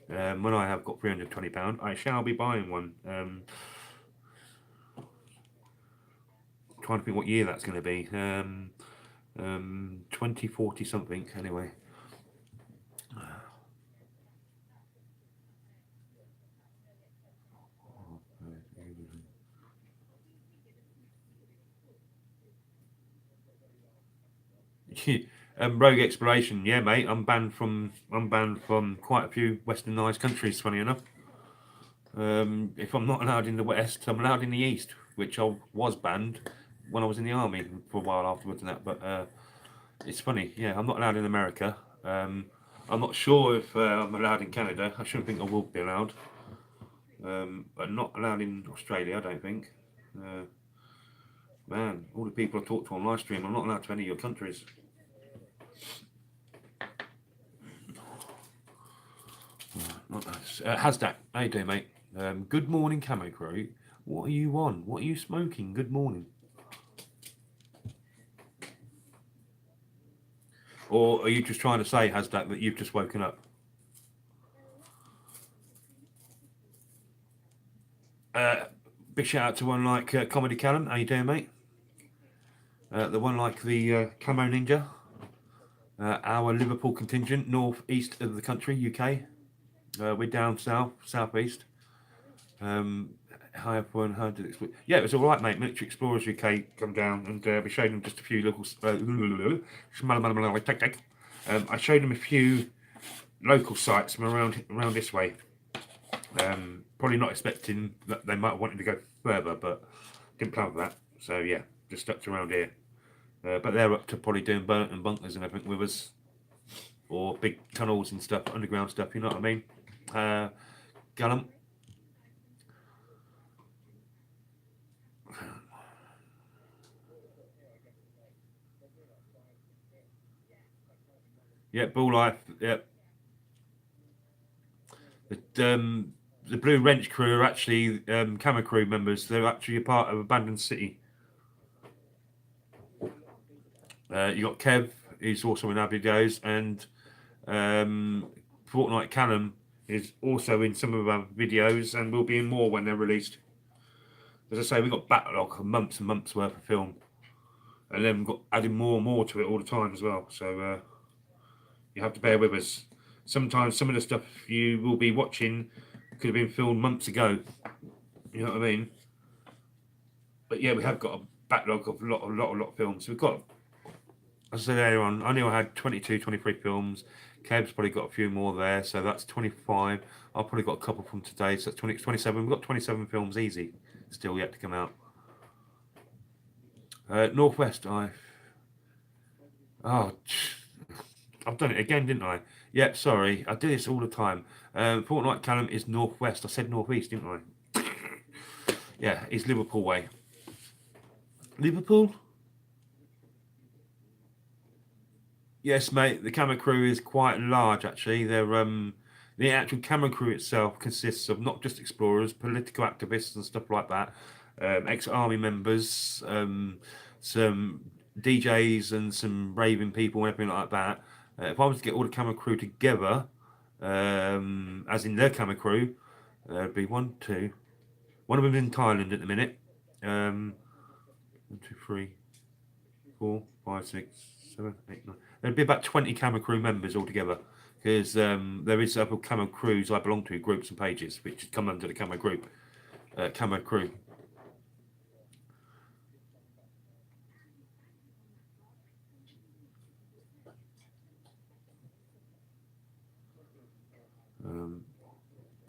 When I have got £320, I shall be buying one. Trying to think what year that's going to be. 2040 something. Anyway. Rogue exploration, yeah, mate. I'm banned from quite a few westernized countries. Funny enough, if I'm not allowed in the west, I'm allowed in the east, which I was banned when I was in the army for a while afterwards and that. But it's funny, yeah, I'm not allowed in America. I'm not sure if I'm allowed in Canada. I shouldn't think I will be allowed, but not allowed in Australia. I don't think. Uh, Man, all the people I talk to on live stream, I'm not allowed to any of your countries. Not nice. Hasdak, how you doing, mate? Good morning, Camo Crew. What are you on? What are you smoking? Good morning. Or are you just trying to say, Hasdak, that you've just woken up? Big shout out to one like Comedy Callum. How you doing, mate? The one like the Camo Ninja. Our Liverpool contingent, north east of the country, UK. We're down south east. Hi everyone, how did it? Yeah, it was all right, mate. Military Explorers UK come down, and we showed them just a few local. I showed them a few local sites from around this way. Probably not expecting that they might have wanted to go further, but didn't plan for that. So yeah, just stuck to around here. But they're up to probably doing Burton bunkers and everything with us, or big tunnels and stuff, underground stuff. You know what I mean? Gallant. Yeah, Bull Life. Yeah. The Blue Wrench crew are actually Camo Crew members. They're actually a part of Abandoned City. You got Kev, who's also in our videos, and Fortnite Callum is also in some of our videos and will be in more when they're released. As I say, we've got backlog of months and months worth of film, and then we've got adding more and more to it all the time as well. So you have to bear with us. Sometimes some of the stuff you will be watching could have been filmed months ago. You know what I mean? But yeah, we have got a backlog of a lot of films. We've got, as I said earlier on, I knew I had 22, 23 films. Kev's probably got a few more there, so that's 25. I've probably got a couple from today, so that's 20, 27. We've got 27 films easy, still yet to come out. Northwest, oh, I've done it again, didn't I? Yeah, sorry, I do this all the time. Fortnite Callum is Northwest. I said Northeast, didn't I? Yeah, it's Liverpool way. Liverpool? Yes, mate. The Camo Crew is quite large, actually. The actual Camo Crew itself consists of not just explorers, political activists, and stuff like that, ex-army members, some DJs, and some raving people, and everything like that. If I was to get all the Camo Crew together, as in their Camo Crew, there'd be one, two. One of them in Thailand at the minute. 1, 2, 3, 4, 5, 6, 7, 8, 9. There'd be about 20 Camo Crew members altogether, because there is other Camo Crews I belong to, groups and pages, which come under the Camo Group, Camo Crew.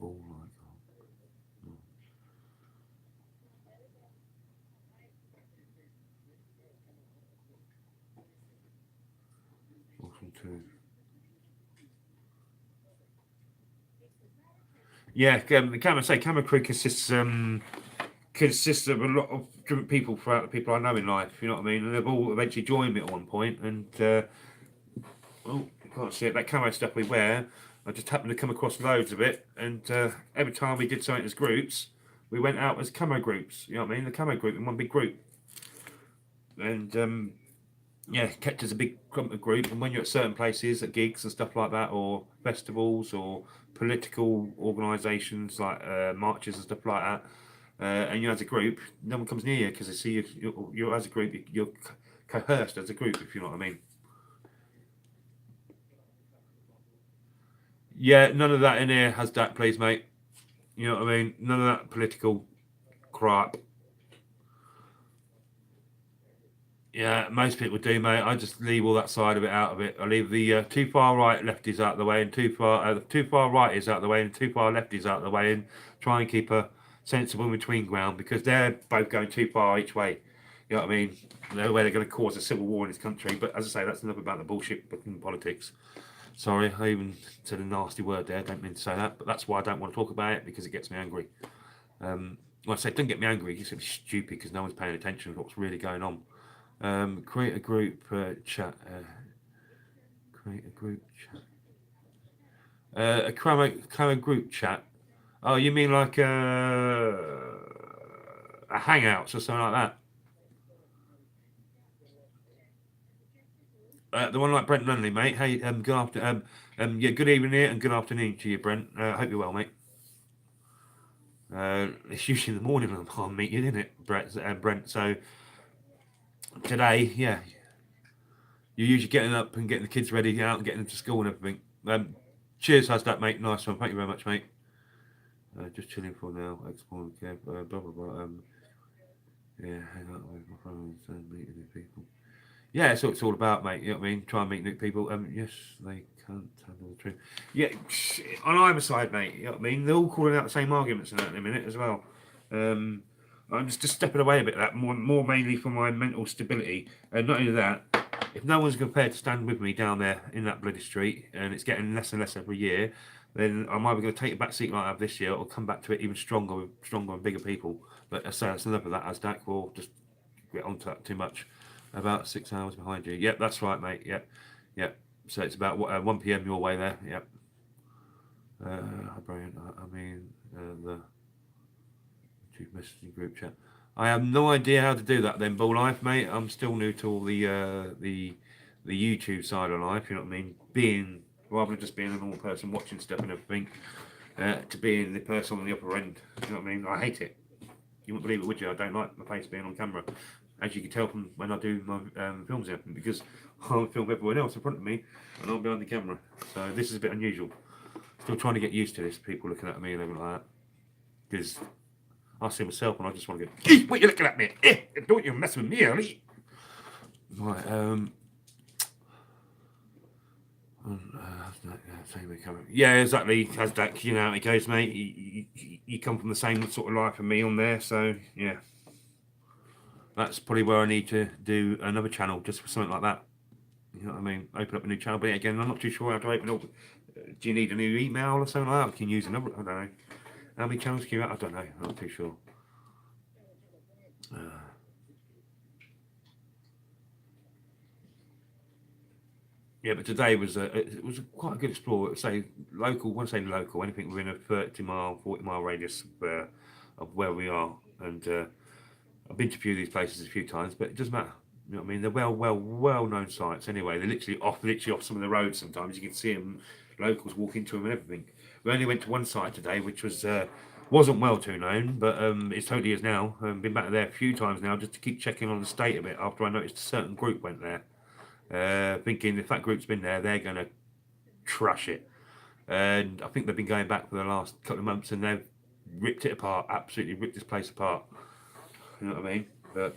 Ball like awesome too. Yeah, the Camo Crew consists of a lot of different people throughout the people I know in life. You know what I mean? And they've all eventually joined me at one point. And oh, you can't see it. That camo stuff we wear, I just happened to come across loads of it. And every time we did something as groups, we went out as camo groups. You know what I mean? The camo group in one big group. And yeah, kept as a big group. And when you're at certain places, at gigs and stuff like that, or festivals, or political organisations like marches and stuff like that, and you're as a group, no one comes near you because they see you're as a group, you're coerced as a group, if you know what I mean. Yeah, none of that in here has that, please, mate. You know what I mean? None of that political crap. Yeah, most people do, mate. I just leave all that side of it out of it. I leave the too far right lefties out of the way, and too far right is out of the way, and too far left is out of the way, and try and keep a sensible in between ground because they're both going too far each way. You know what I mean? They're where they're going to cause a civil war in this country. But as I say, that's enough about the bullshit in politics. Sorry, I even said a nasty word there. Don't mean to say that, but that's why I don't want to talk about it because it gets me angry. Like I say, don't get me angry. It's stupid because no one's paying attention to what's really going on. Create a group chat. Create a group chat. A Cramo group chat. Oh, you mean like a hangouts or something like that? The one like Brent Lunley, mate. Hey, good after, yeah, good evening here and good afternoon to you, Brent. Hope you're well, mate. It's usually in the morning when I'm meeting, isn't it, Brent? So today, yeah, you're usually getting up and getting the kids ready out and getting them to school and everything. Cheers, how's that, mate? Nice one. Thank you very much, mate. Just chilling for now. Exploring, blah blah blah. Yeah, hang out with my friends and meeting new people. Yeah, that's what it's all about, mate. You know what I mean? Try and meet new people. Yes, they can't handle the truth. Yeah, on either side, mate. You know what I mean? They're all calling out the same arguments in that in a minute as well. Um, I'm just stepping away a bit of that, more mainly for my mental stability. And not only that, if no one's prepared to stand with me down there in that bloody street, and it's getting less and less every year, then I'm either going to take a back seat like I have this year, or come back to it even stronger, with stronger and bigger people. But I say that's enough of that, Asdak. We'll just get onto that too much. About 6 hours behind you. Yep, that's right, mate. Yep, yep. So it's about 1 p.m. your way there. Yep. Brilliant. I mean, the chief messaging group chat. I have no idea how to do that. Then, Bull Life, mate. I'm still new to all the YouTube side of life. You know what I mean? Being rather than just being a normal person watching stuff and everything, to being the person on the upper end. You know what I mean? I hate it. You wouldn't believe it, would you? I don't like my face being on camera. As you can tell from when I do my films, because I'll film everyone else in front of me and I'm behind the camera. So this is a bit unusual. Still trying to get used to this, people looking at me and everything like that. Because I see myself and I just want to go, what are you looking at me? Don't you mess with me, Ali. Right, yeah, exactly. As that, you know how it goes, mate. You come from the same sort of life as me on there, so yeah. That's probably where I need to do another channel just for something like that. You know what I mean? Open up a new channel. But again, I'm not too sure how to open up. Do you need a new email or something like that? Can you use another? I don't know. How many channels can you have? I don't know. I'm not too sure. Yeah, but today was it was quite a good explore. Say local, when I say local, anything within a 30-mile, 40-mile radius of where we are. And I've been to a few of these places a few times, but it doesn't matter. You know what I mean? They're well-known sites anyway. They're literally off some of the roads. Sometimes you can see them, locals walk into them and everything. We only went to one site today, which wasn't well too known, but it totally is now. Been back there a few times now, just to keep checking on the state of it. After I noticed a certain group went there, thinking if that group's been there, they're going to trash it. And I think they've been going back for the last couple of months, and they've ripped it apart. Absolutely ripped this place apart. You know what I mean? But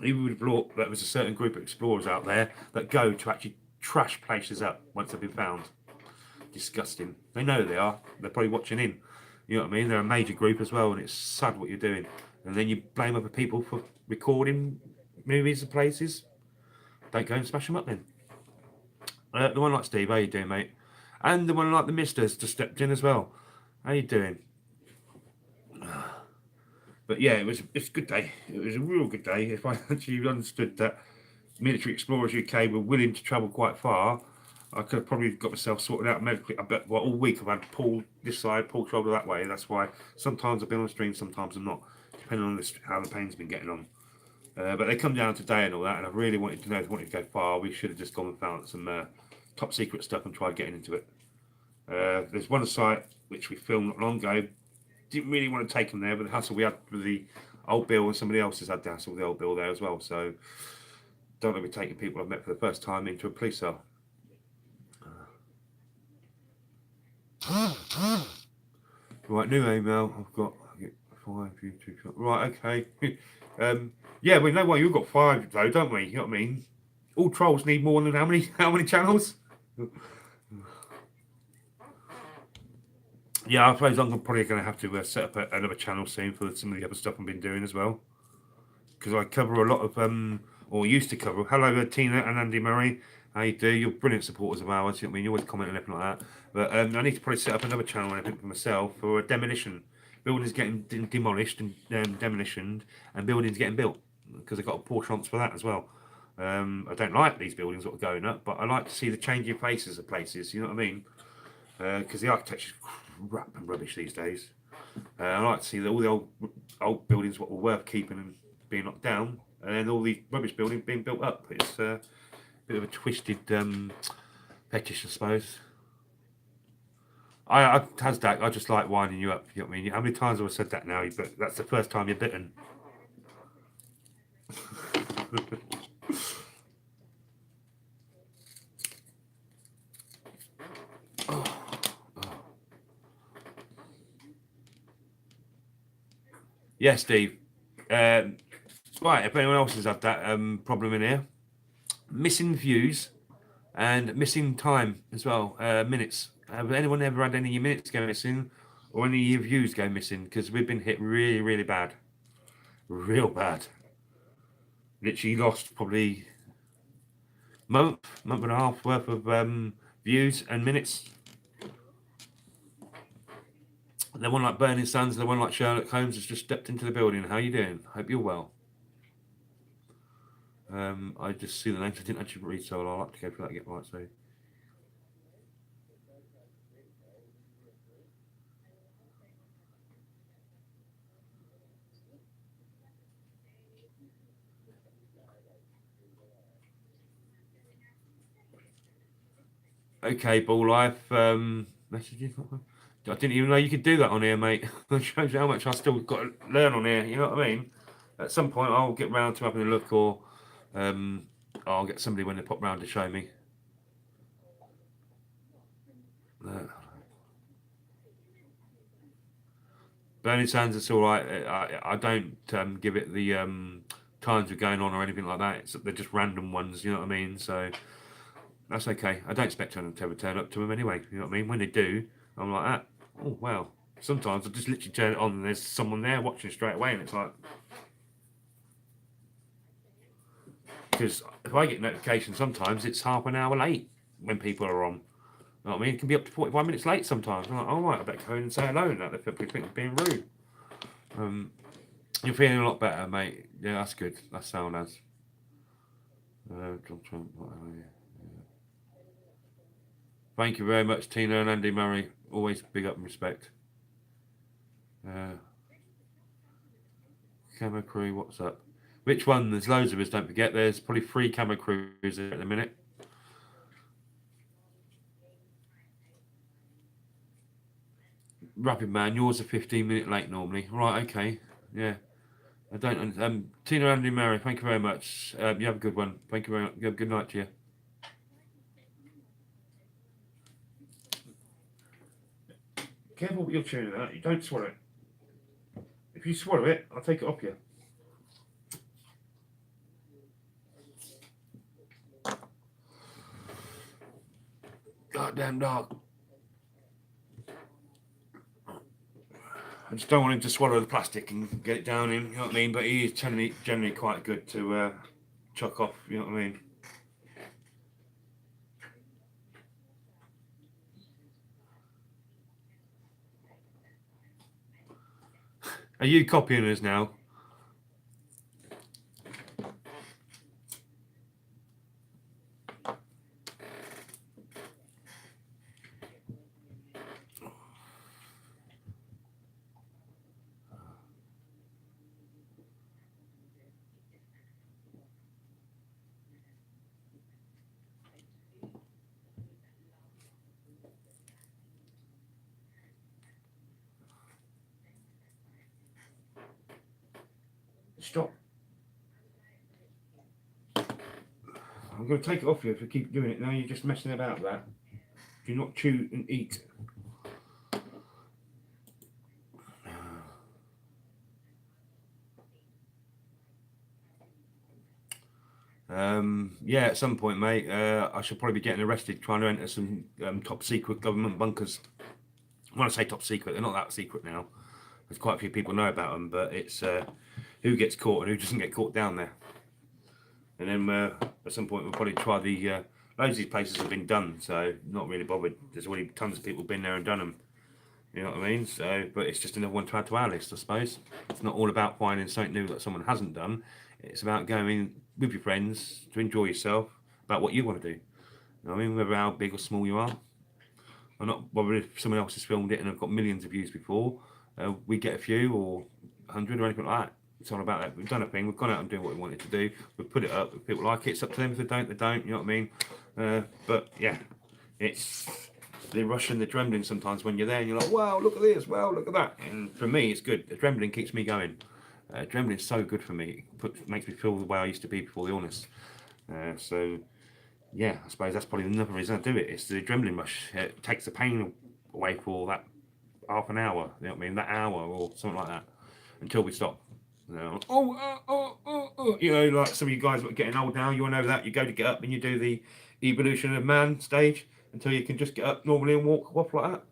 you would have thought that there's a certain group of explorers out there that go to actually trash places up once they've been found. Disgusting. They know they are. They're probably watching in. You know what I mean? They're a major group as well, and it's sad what you're doing. And then you blame other people for recording movies and places. Don't go and smash them up then. The one like Steve, how you doing, mate? And the one like the Misters just stepped in as well. How you doing? But yeah, it's a good day. It was a real good day. If I actually understood that Military Explorers UK were willing to travel quite far, I could have probably got myself sorted out medically. I bet all week I've had pull this side, pull shoulder that way. That's why sometimes I've been on the stream, sometimes I'm not, depending on how the pain's been getting on. But they come down today and all that, and I really wanted to know if they wanted to go far. We should have just gone and found some top secret stuff and tried getting into it. There's one site which we filmed not long ago. Didn't really want to take them there, but the hassle we had with the old Bill and somebody else has had the hassle with the old Bill there as well. So don't want to be taking people I've met for the first time into a police cell. Right, new email. I've got 5 YouTube. Right, okay. Yeah, we know why you've got 5 though, don't we? You know what I mean? All trolls need more than how many channels? Yeah, I suppose I'm probably going to have to set up another channel soon for some of the other stuff I've been doing as well. Because I cover a lot of, or used to cover. Hello, Tina and Andy Murray. How you do? You're brilliant supporters of ours. You know what I mean? You always comment and everything like that. But I need to probably set up another channel and everything for myself for demolition. Buildings getting demolished and demolitioned, and buildings getting built. Because I've got a poor chance for that as well. I don't like these buildings that are going up, but I like to see the changing faces of places. You know what I mean? Because the architecture is crap and rubbish these days. I like to see all the old buildings what were worth keeping and being knocked down, and then all the rubbish buildings being built up. It's a bit of a twisted fetish, I suppose. Tasdak, I just like winding you up. You know what I mean? How many times have I said that now? But that's the first time you're bitten. Yeah, Steve. Right, if anyone else has had that problem in here, missing views and missing time as well, minutes. Have anyone ever had any of your minutes go missing or any of your views go missing? Because we've been hit really, really bad. Real bad. Literally lost probably month and a half worth of views and minutes. The one like Burning Suns, the one like Sherlock Holmes has just stepped into the building. How you doing? Hope you're well. I just see the names. I didn't actually read, so I'll have to go through that and get right. So. Okay, Ball Life. Messages. I didn't even know you could do that on here, mate. It shows you how much I still got to learn on here. You know what I mean? At some point, I'll get round to having a look, or I'll get somebody when they pop round to show me. Burning Sands, it's all right. I don't give it the times are going on or anything like that. They're just random ones. You know what I mean? So that's okay. I don't expect them to ever turn up to them anyway. You know what I mean? When they do, I'm like that. Oh wow. Sometimes I just literally turn it on and there's someone there watching straight away, and it's like, because if I get notifications, sometimes it's half an hour late when people are on. You know what I mean? It can be up to 45 minutes late sometimes. I'm like, oh right, I better go in and say hello and that. They think I'm being rude. You're feeling a lot better, mate. Yeah, that's good. That's sound as. Thank you very much, Tina and Andy Murray. Always big up and respect. Camo Crew, what's up? Which one? There's loads of us, don't forget. There's probably 3 Camo Crews at the minute. Rapid Man, yours are 15-minute late normally. Right, okay. Yeah. I don't. Tina Andy Murray, thank you very much. You have a good one. Thank you very much. You have a good night to you. Careful what you're chewing at. You don't swallow it. If you swallow it, I'll take it off you. Goddamn dog. I just don't want him to swallow the plastic and get it down in, you know what I mean? But he is generally quite good to chuck off, you know what I mean? Are you copying us now? Stop. I'm going to take it off you if you keep doing it. Now you're just messing about that. Do not chew and eat. Yeah, at some point, mate, I should probably be getting arrested trying to enter some top secret government bunkers. When I say top secret, they're not that secret now. There's quite a few people know about them, but it's who gets caught and who doesn't get caught down there. And then at some point, we'll probably try the. Loads of these places have been done, so not really bothered. There's already tons of people been there and done them. You know what I mean? So, but it's just another one to add to our list, I suppose. It's not all about finding something new that someone hasn't done. It's about going with your friends to enjoy yourself about what you want to do. You know what I mean? Whether how big or small you are. I'm not bothered if someone else has filmed it and I've got millions of views before. We get a few or 100 or anything like that. It's all about that. We've done a thing. We've gone out and doing what we wanted to do. We've put it up. If people like it, it's up to them. If they don't, they don't. You know what I mean? But yeah, it's the rush and the adrenaline sometimes when you're there and you're like, wow, look at this. Wow, look at that. And for me, it's good. Adrenaline keeps me going. Adrenaline is so good for me. It makes me feel the way I used to be before the illness. So yeah, I suppose that's probably another reason I do it. It's the adrenaline rush. It takes the pain away for that half an hour. You know what I mean? That hour or something like that until we stop. You know, you know, like some of you guys are getting old now. You all know that you go to get up and you do the evolution of man stage until you can just get up normally and walk like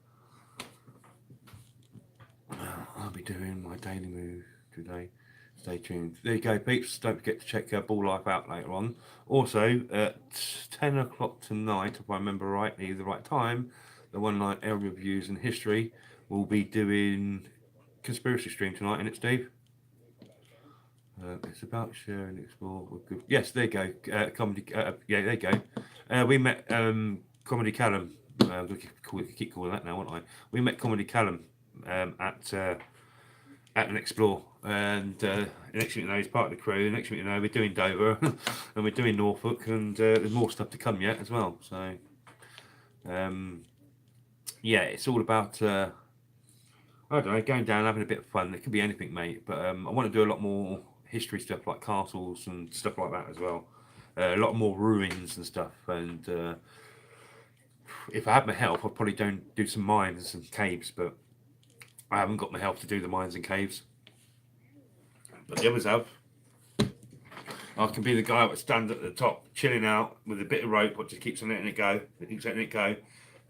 that. I'll be doing my daily move today. Stay tuned. There you go, peeps. Don't forget to check Ball Life out later on. Also, at 10 o'clock tonight, if I remember rightly, the right time, the One Night Air Reviews and History will be doing conspiracy stream tonight, isn't it, Steve? It's about sharing explore with good. Yes, there you go. Comedy. Yeah, there you go. We met Comedy Callum. Keep calling that now, won't I? We met Comedy Callum at an Explore, and next thing you know, he's part of the crew. Next thing you know, we're doing Dover and we're doing Norfolk, and there's more stuff to come yet as well. So, yeah, it's all about I don't know, going down, having a bit of fun. It could be anything, mate. But I want to do a lot more history stuff, like castles and stuff like that as well. A lot more ruins and stuff. And if I had my health, I'd probably do some mines and caves. But I haven't got my health to do the mines and caves. But the others have. I can be the guy that stands at the top, chilling out with a bit of rope, but just keeps on letting it go. Keeps letting it go.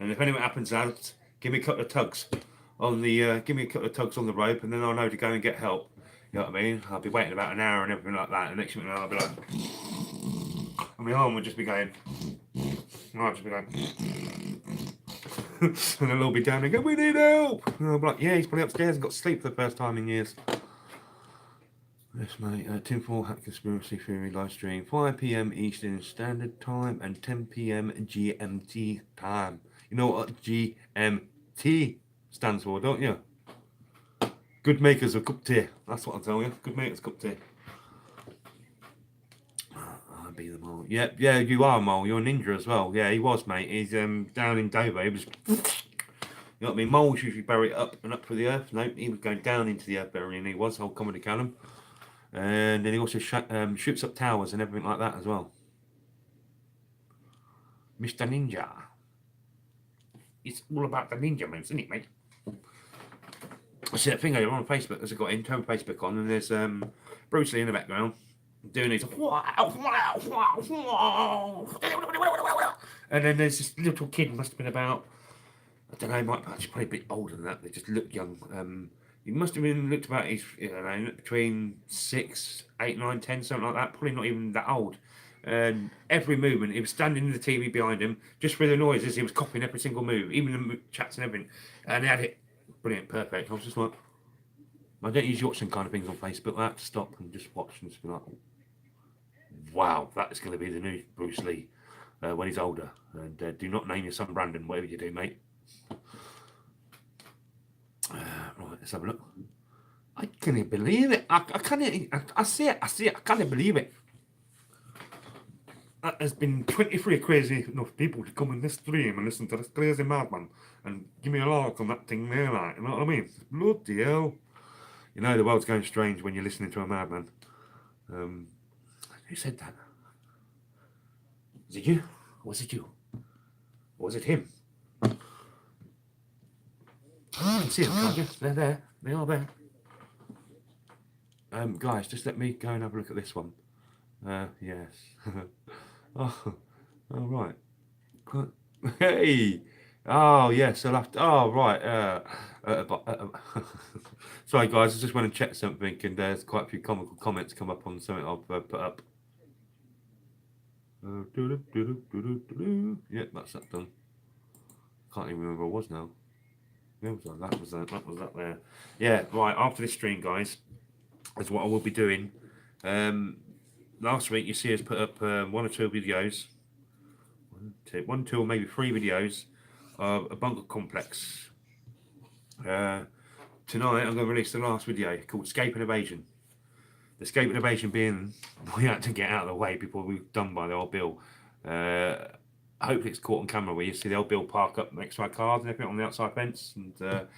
And if anything happens out, give me a couple of tugs on the rope, and then I'll know to go and get help. You know what I mean? I'll be waiting about an hour and everything like that, and next thing you know, I'll be like, and my arm will just be going, and I'll just be going, and then they'll be down and go, we need help. And I'll be like, yeah, he's probably upstairs and got to sleep for the first time in years. Yes, mate. Tinfoil Hat Conspiracy Theory live stream, 5 p.m. Eastern Standard Time and 10 p.m. GMT time. You know what GMT stands for, don't you? Good makers of cup tea. That's what I'll tell you. Good makers of cup tea. I'll be the mole. Yeah, you are a mole. You're a ninja as well. Yeah, he was, mate. He's down in Dover. He was. You know what I mean? Moles usually bury it up and up through the earth. No, he was going down into the earth burying. He was. Old Comedy Callum. And then he also shoots up towers and everything like that as well. Mr. Ninja. It's all about the ninja moves, isn't it, mate? I see that thing over on Facebook as I got in, turn Facebook on, and there's Bruce Lee in the background doing these. And then there's this little kid, must have been about, I don't know, he might actually probably a bit older than that. They just look young. He must have been looked about his, between 6, 8, 9, 10, something like that. Probably not even that old. And every movement, he was standing in the TV behind him, just for the noises. He was copying every single move, even the chats and everything. And he had it brilliant, perfect. I was just like, I don't usually watch some kind of things on Facebook. I have to stop and just watch and just be like, wow, that is going to be the new Bruce Lee when he's older. And do not name your son Brandon, whatever you do, mate. Right, let's have a look. I can't believe it. I can't. I see it. I can't believe it. That has been 23 crazy enough people to come in this stream and listen to this crazy madman and give me a like on that thing there, like, you know what I mean? Bloody hell. You know the world's going strange when you're listening to a madman. Who said that? Was it you? Or was it you? Or was it him? I can see them, can't you? They're there. They are there. Guys, just let me go and have a look at this one. Yes. Oh, right. Hey. Oh, yes. I'll have to. Oh, right. Sorry, guys. I just want to check something, and there's quite a few comical comments come up on something I've put up. Yeah, that's that done. Can't even remember what it was now. That was that there. Yeah, right. After this stream, guys, is what I will be doing. Last week, you see us put up 1 or 2 videos. 1, 2, or maybe 3 videos a bunker complex. Tonight I'm going to release the last video called Escape and Evasion. The escape and evasion being we had to get out of the way before we were done by the old Bill. Hopefully it's caught on camera where you see the old Bill park up next to our cars and everything on the outside fence. And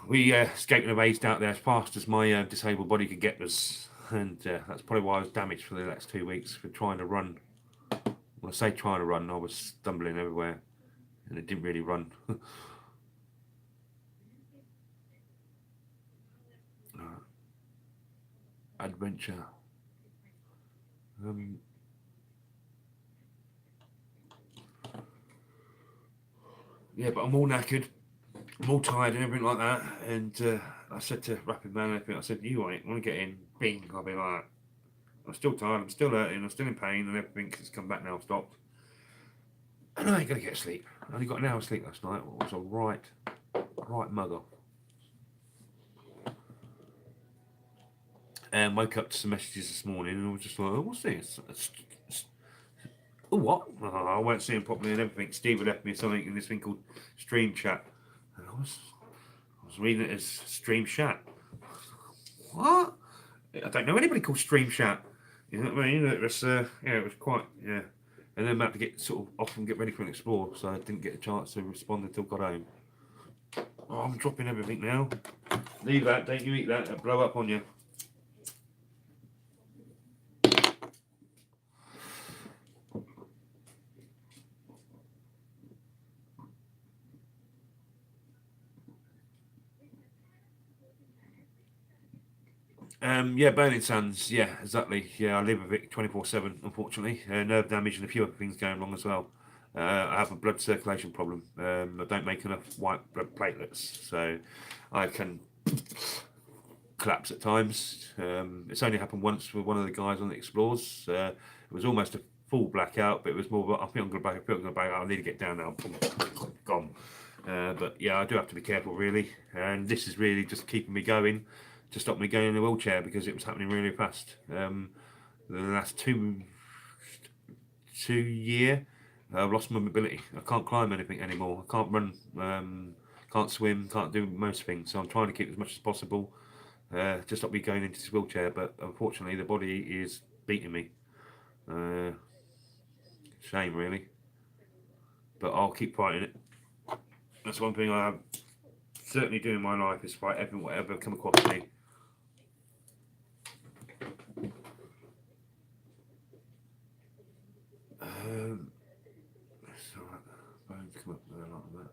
we escaped and evaded out there as fast as my disabled body could get us. And that's probably why I was damaged for the next 2 weeks for trying to run. When I say trying to run, I was stumbling everywhere and it didn't really run. Adventure. Yeah, but I'm all knackered. I'm all tired and everything like that. And I said to Rapid Man, I said, you want to get in? Bing. I'll be like, I'm still tired. I'm still hurting. I'm still in pain and everything. It's come back now. I've stopped. And I ain't going to get sleep. I only got an hour's sleep last night. It was a right mug off. And woke up to some messages this morning and I was just like, oh, what's this? Oh, what? Oh, I won't see him properly and everything. Steve had left me something in this thing called Stream Chat. And I was reading it as Stream Chat. What? I don't know anybody called Stream Chat. You know what I mean? It was, it was quite, yeah. And then I had to get sort of off and get ready for an explore, so I didn't get a chance to respond until I got home. Oh, I'm dropping everything now. Leave that, don't you eat that, it'll blow up on you. Yeah, Burning Sands. Yeah, exactly. Yeah, I live with it 24/7. Unfortunately, nerve damage and a few other things going wrong as well. I have a blood circulation problem. I don't make enough white blood platelets, so I can collapse at times. It's only happened once with one of the guys on the Explorers. It was almost a full blackout, but it was more. I think I'm going to back. I feel I'm going to back. I need to get down now. Gone. But yeah, I do have to be careful, really. And this is really just keeping me going to stop me going in a wheelchair because it was happening really fast. The last two year, I've lost my mobility. I can't climb anything anymore. I can't run, can't swim, can't do most things. So I'm trying to keep as much as possible to stop me going into this wheelchair. But unfortunately, the body is beating me. Shame, really. But I'll keep fighting it. That's one thing I certainly do in my life is fight whatever come across me. Bones come up there like that.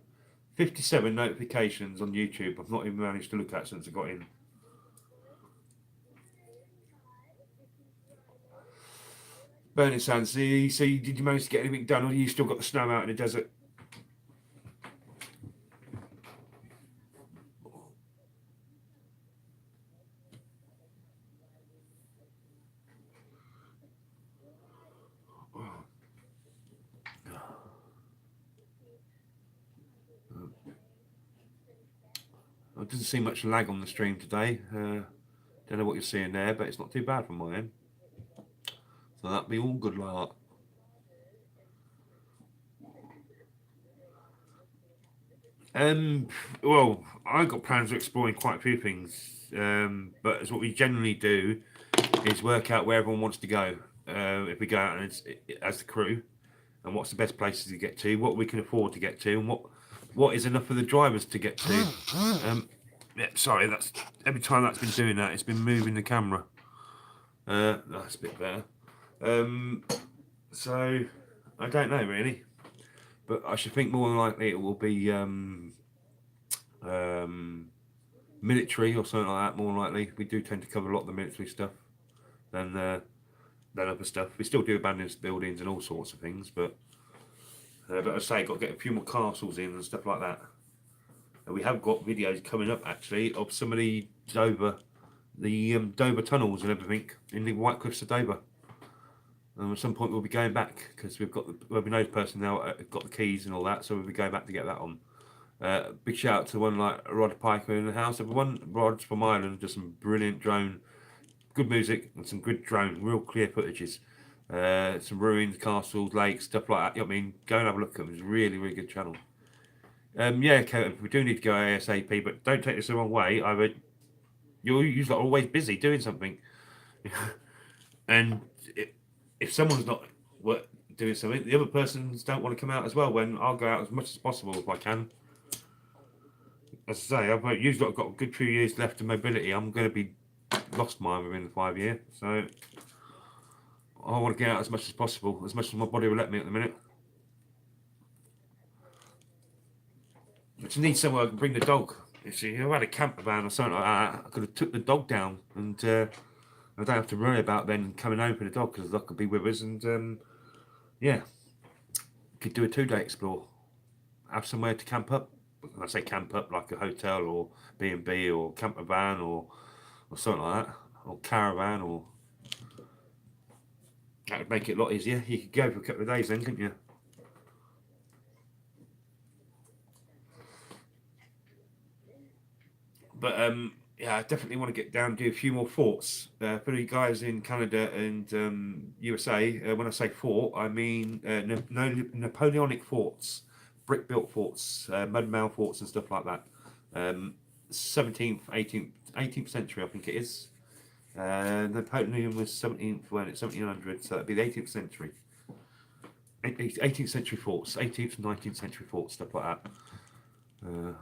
57 notifications on YouTube. I've not even managed to look at since I got in. Burning Sands. So did you manage to get anything done, or you still got the snow out in the desert? It doesn't seem much lag on the stream today. Don't know what you're seeing there, but it's not too bad from my end. So that'd be all good like that. Well, I've got plans of exploring quite a few things, but as what we generally do is work out where everyone wants to go. If we go out as the crew, and what's the best places to get to, what we can afford to get to, and what is enough for the drivers to get to. Yeah, sorry, that's every time that's been doing that, it's been moving the camera. That's a bit better. So I don't know really, but I should think more than likely it will be military or something like that. More likely, we do tend to cover a lot of the military stuff than other stuff. We still do abandoned buildings and all sorts of things, but I say, got to get a few more castles in and stuff like that. And we have got videos coming up actually of some of the Dover tunnels and everything in the White Cliffs of Dover. And at some point we'll be going back because we've got the knows person now got the keys and all that, so we'll be going back to get that on. Big shout out to one like Rod Piper in the house. Everyone, Rod's from Ireland, just some brilliant drone, good music and some good drone, real clear footages. some ruins, castles, lakes, stuff like that. I mean, go and have a look at them. It's a really, really good channel. Yeah, Kevin, we do need to go ASAP, but don't take this the wrong way. You're always busy doing something, and if someone's not doing something, the other persons don't want to come out as well. When I'll go out as much as possible if I can. As I say, I've got a good few years left of mobility. I'm going to be lost mine within the 5 year, so I want to get out as much as possible, as much as my body will let me at the minute. I just need somewhere I can bring the dog. You see, if I had a camper van or something like that, I could have took the dog down, and I don't have to worry about then coming home for the dog because the dog could be with us, and yeah, could do a 2-day explore, have somewhere to camp up. When I say camp up, like a hotel or B&B or camper van or something like that, or caravan, or that would make it a lot easier. You could go for a couple of days then, couldn't you? But yeah, I definitely want to get down and do a few more forts. For the guys in Canada and USA, when I say fort, I mean Napoleonic forts, brick-built forts, mud mound forts and stuff like that. 17th, 18th century, I think it is. Napoleon was 1700, so that'd be the 18th century. 18th century forts, 18th and 19th century forts, stuff like that.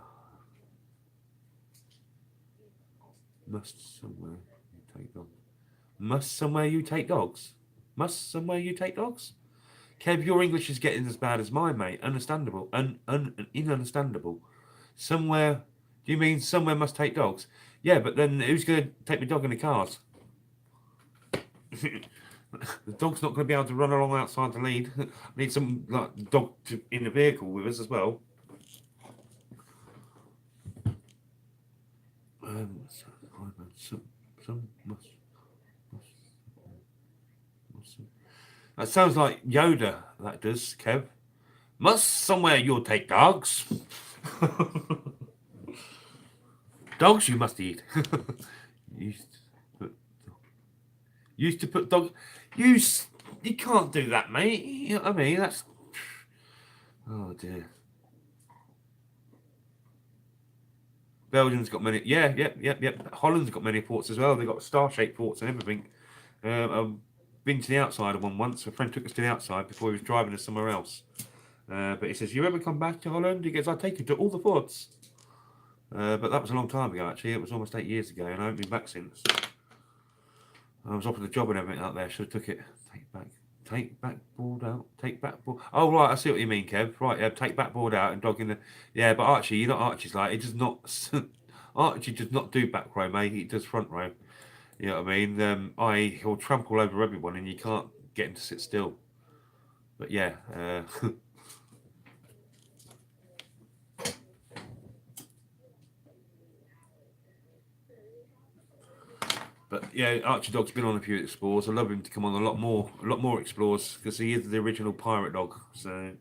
Must somewhere you take dogs. Must somewhere you take dogs. Must somewhere you take dogs. Kev, your English is getting as bad as mine, mate. Understandable. Inunderstandable. Somewhere. Do you mean somewhere must take dogs? Yeah, but then who's going to take my dog in the cars? The dog's not going to be able to run along outside the lead. I need some dog in the vehicle with us as well. That sounds like Yoda, that does, Kev. Must somewhere you'll take dogs. Dogs you must eat. used to put dogs. You can't do that, mate. You know what I mean? That's. Oh dear. Belgium's got many. Yeah. Holland's got many forts as well. They've got star-shaped forts and everything. I've been to the outside of one once. A friend took us to the outside before he was driving us somewhere else. But he says, "You ever come back to Holland?" He goes, "I'll take you to all the forts." But that was a long time ago, actually. It was almost 8 years ago, and I haven't been back since. I was offered a job and everything out there. Should have took it. Take back board out. Take back board. Oh right, I see what you mean, Kev. Right, yeah, take back board out and dog in the. Yeah, but Archie, you know Archie's like, he does not. Archie does not do back row, mate. He does front row. You know what I mean? He'll trample over everyone, and you can't get him to sit still. But yeah. But yeah, Archie Dog's been on a few explores. I love him to come on a lot more explores because he is the original pirate dog. So,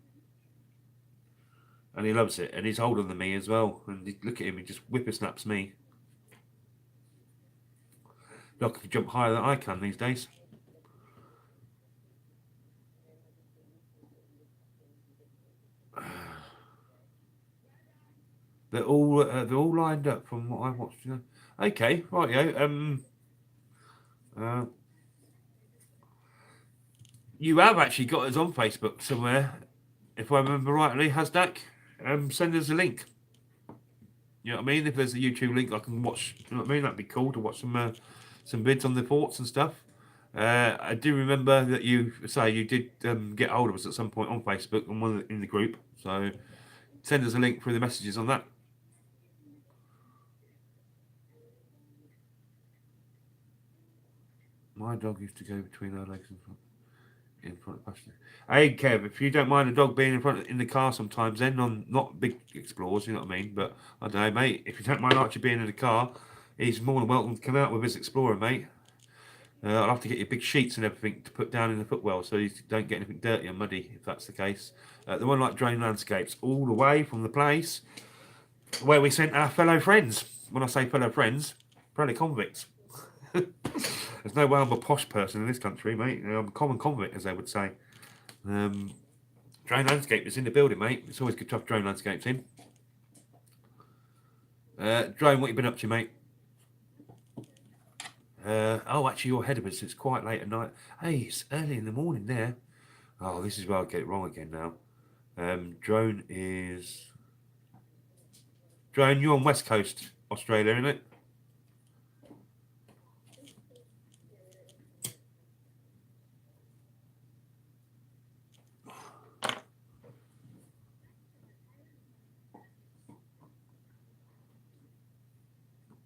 and he loves it, and he's older than me as well. And look at him, he just whippersnaps me. Dog can jump higher than I can these days. They're all lined up from what I watched. You know. Okay, right, you have actually got us on Facebook somewhere, if I remember rightly, Hasdak. Send us a link. You know what I mean? If there's a YouTube link I can watch, you know what I mean? That'd be cool to watch some vids on the forts and stuff. I do remember that you did get hold of us at some point on Facebook and one in the group. So send us a link through the messages on that. My dog used to go between our legs in front of passenger. Hey Kev, if you don't mind a dog being in the car sometimes, then on not big explorers, you know what I mean. But I don't know, mate. If you don't mind Archie being in the car, he's more than welcome to come out with his Explorer, mate. I'll have to get you big sheets and everything to put down in the footwell so you don't get anything dirty or muddy, if that's the case. The one like Drain Landscapes, all the way from the place where we sent our fellow friends. When I say fellow friends, probably convicts. There's no way I'm a posh person in this country, mate. I'm a common convict, as they would say. Drone Landscape is in the building, mate. It's always good to have Drone Landscapes in. Drone, what you been up to, mate? Oh, actually, you're ahead of us. It's quite late at night. Hey, it's early in the morning there. Oh, this is where I get it wrong again now. Drone is... Drone, you're on West Coast, Australia, isn't it?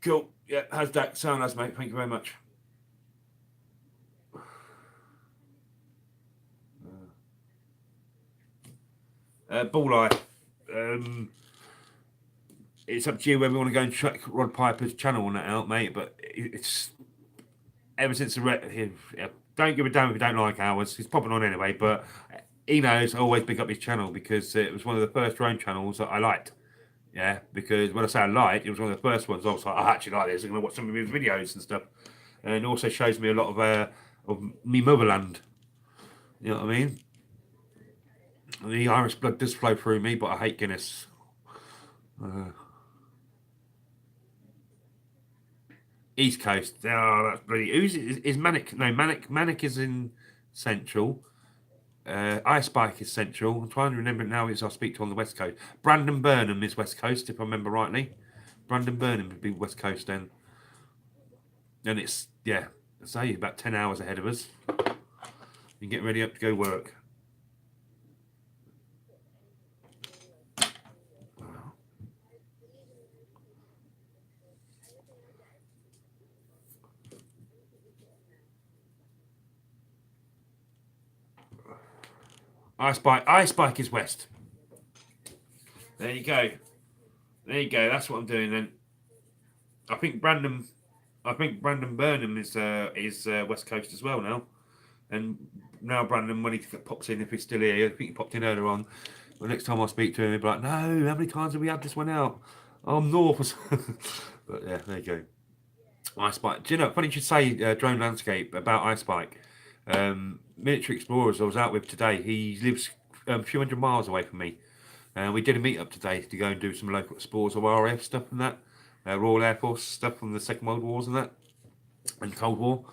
Cool. Yeah, how's that sound, as mate? Thank you very much. Bulleye. It's up to you whether we want to go and check Rod Piper's channel on that out, mate. But it's ever since the don't give a damn if you don't like ours. He's popping on anyway, but he knows I always pick up his channel because it was one of the first drone channels that I liked. Yeah, because when I say I liked, it was one of the first ones. I was like, I actually like this. I'm going to watch some of his videos and stuff, and it also shows me a lot of me motherland. You know what I mean? The Irish blood does flow through me, but I hate Guinness. East Coast. Oh, that's bloody. Is Manic? No, Manic is in Central. Ice Spike is Central. I'm trying to remember it now. As I speak to on the West Coast. Brandon Burnham is West Coast, if I remember rightly. Brandon Burnham would be West Coast then. And it's I say about 10 hours ahead of us. You get ready up to go work. Ice Spike is west. There you go. There you go. That's what I'm doing then. I think Brandon Burnham is West Coast as well now. And now Brandon, when he pops in, if he's still here, I think he popped in earlier on. The next time I speak to him, he'll be like, "No, how many times have we had this one out? I'm north." But yeah, there you go. Ice Spike. Do you know? Funny you should say Drone Landscape about Ice Spike. Military Explorers I was out with today. He lives a few hundred miles away from me. We did a meet up today to go and do some local explorers of RAF stuff and that, Royal Air Force stuff from the Second World Wars and that, and Cold War.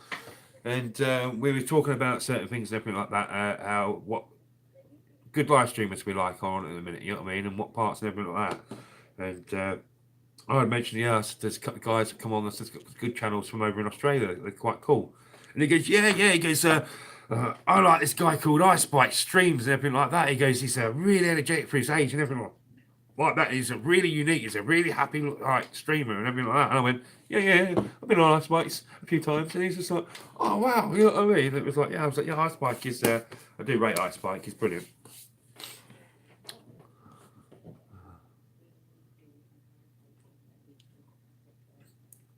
And we were talking about certain things and everything like that. How what good live streamers we like on at the minute, you know what I mean, and what parts and everything like that. And I had mentioned, there's a couple of guys that come on that's got good channels from over in Australia. They're quite cool. And he goes, yeah. He goes, I like this guy called Ice Spike streams and everything like that. He goes, he's really energetic for his age and everything like that. He's a really unique. He's a really happy streamer and everything like that. And I went, yeah. I've been on Ice Spikes a few times, and he's just like, oh wow, you know what I mean? And it was like, yeah. I was like, yeah, Ice Spike is. I do rate Ice Spike. He's brilliant.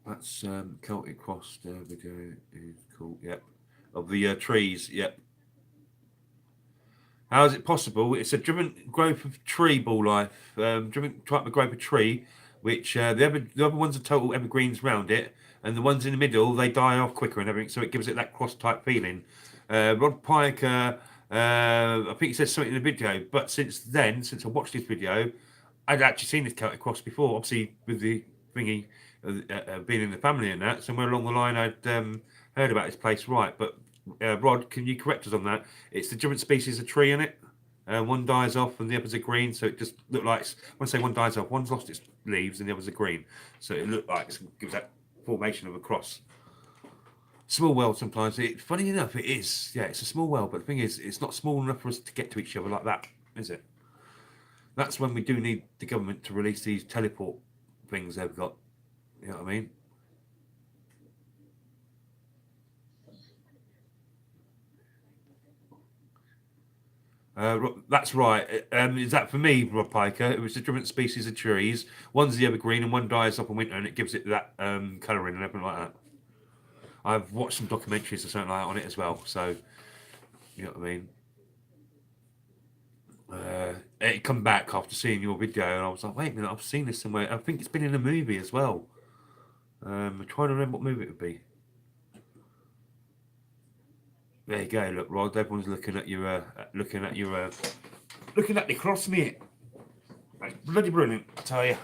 That's Celtic Cross video is cool. Yep. Of the trees. Yep. How is it possible? It's a different growth of tree, Bulleye. Different type of growth of tree, which the other ones are total evergreens round it, and the ones in the middle they die off quicker and everything, so it gives it that cross type feeling. Rod Piker, I think he said something in the video, but since I watched this video, I'd actually seen this Celtic Cross before, obviously with the thingy being in the family and that. Somewhere along the line, I'd heard about this place, right? But Rod, can you correct us on that? It's the different species of tree in it. One dies off and the others are green, so it just looked like when I say one dies off, one's lost its leaves and the others are green, so it looked like it gives that formation of a cross. Small world sometimes. Funny enough, it is. Yeah, it's a small world, but the thing is, it's not small enough for us to get to each other like that, is it? That's when we do need the government to release these teleport things they've got. You know what I mean? That's right. Is that for me, Rob Piker? It was the different species of trees. One's the evergreen and one dies off in winter, and it gives it that colouring and everything like that. I've watched some documentaries or something like that on it as well. So, you know what I mean? It come back after seeing your video, and I was like, wait a minute, I've seen this somewhere. I think it's been in a movie as well. I'm trying to remember what movie it would be. There you go. Look, Rod. Everyone's looking at your looking at the cross, mate. That's bloody brilliant, I tell you.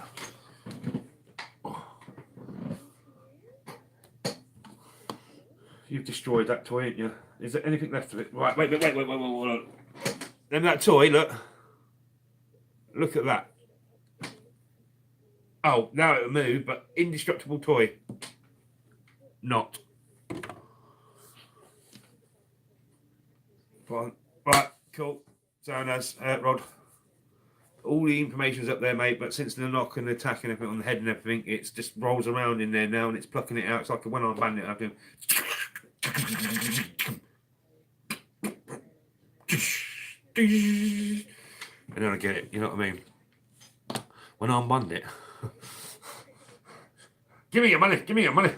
You've destroyed that toy, haven't you? Is there anything left of it? Right, wait. Then that toy, look. Look at that. Oh, now it'll move, but indestructible toy. Not. Fine. Right, cool. So as Rod, all the information's up there, mate, but since the knock and the attack and everything on the head and everything, it just rolls around in there now and it's plucking it out. It's like a one-armed bandit. I do. And then I get it, you know what I mean? One-armed bandit. Give me your money, give me your money.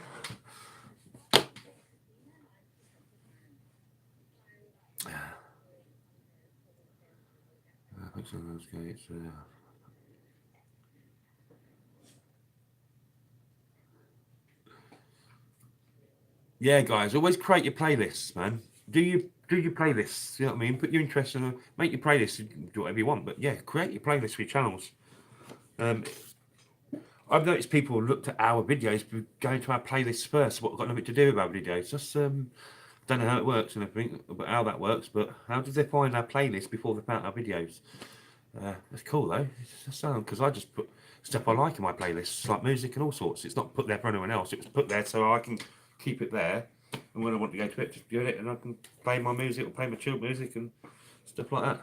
Yeah, guys, always create your playlists, man. Do your playlists, you know what I mean? Put your interests in, make your playlists, do whatever you want, but yeah, create your playlists for your channels. I've noticed people looked at our videos going to our playlists first, what got nothing to do with our videos. Just don't know how it works and everything, but how that works, but how did they find our playlist before they found our videos? That's cool though. It's sound because I just put stuff I like in my playlists, like music and all sorts. It's not put there for anyone else. It was put there so I can keep it there, and when I want to go to it, just do it, and I can play my music or play my chill music and stuff like that.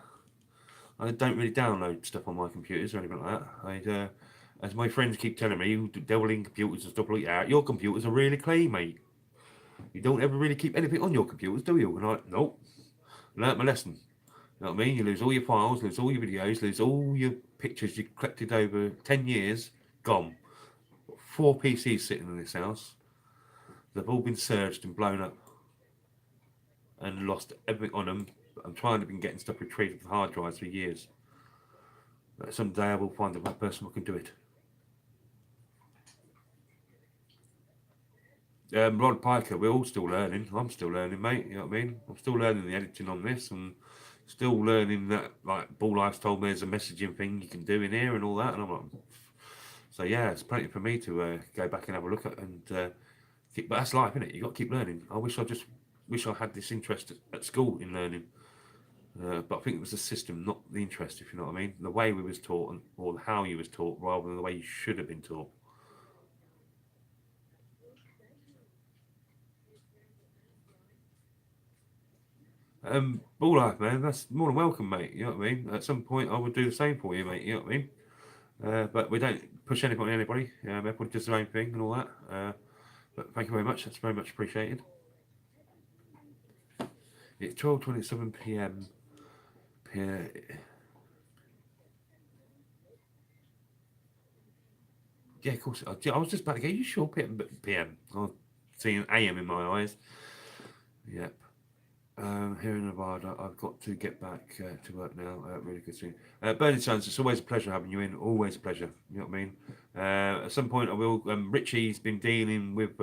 I don't really download stuff on my computers or anything like that. As my friends keep telling me, you devil in computers and stuff like that. Your computers are really clean, mate. You don't ever really keep anything on your computers, do you? And I, nope. Learned my lesson. You know what I mean? You lose all your files, lose all your videos, lose all your pictures you collected over 10 years, gone. 4 PCs sitting in this house. They've all been surged and blown up and lost everything on them. I'm trying to be getting stuff retrieved from hard drives for years. But someday I will find the right person who can do it. Rod Piker, we're all still learning. I'm still learning, mate. You know what I mean? I'm still learning the editing on this and still learning that, like, Ball Life's told me there's a messaging thing you can do in here and all that. And I'm like, so yeah, it's plenty for me to go back and have a look at. And but that's life, isn't it? You got to keep learning. I wish I had this interest at school in learning. But I think it was the system, not the interest, if you know what I mean. The way we was taught or how you was taught rather than the way you should have been taught. Ball Life, man, that's more than welcome, mate. You know what I mean? At some point, I would do the same for you, mate. You know what I mean? But we don't push anything on anybody. Everybody does their own thing and all that. But thank you very much. That's very much appreciated. It's 12:27 p.m. Yeah, of course. I was just about to go. You sure PM? I'm seeing AM in my eyes. Yep. Here in Nevada, I've got to get back to work now. Really good seeing you. Burning Suns, it's always a pleasure having you in. Always a pleasure. You know what I mean? At some point, I will. Richie's been dealing with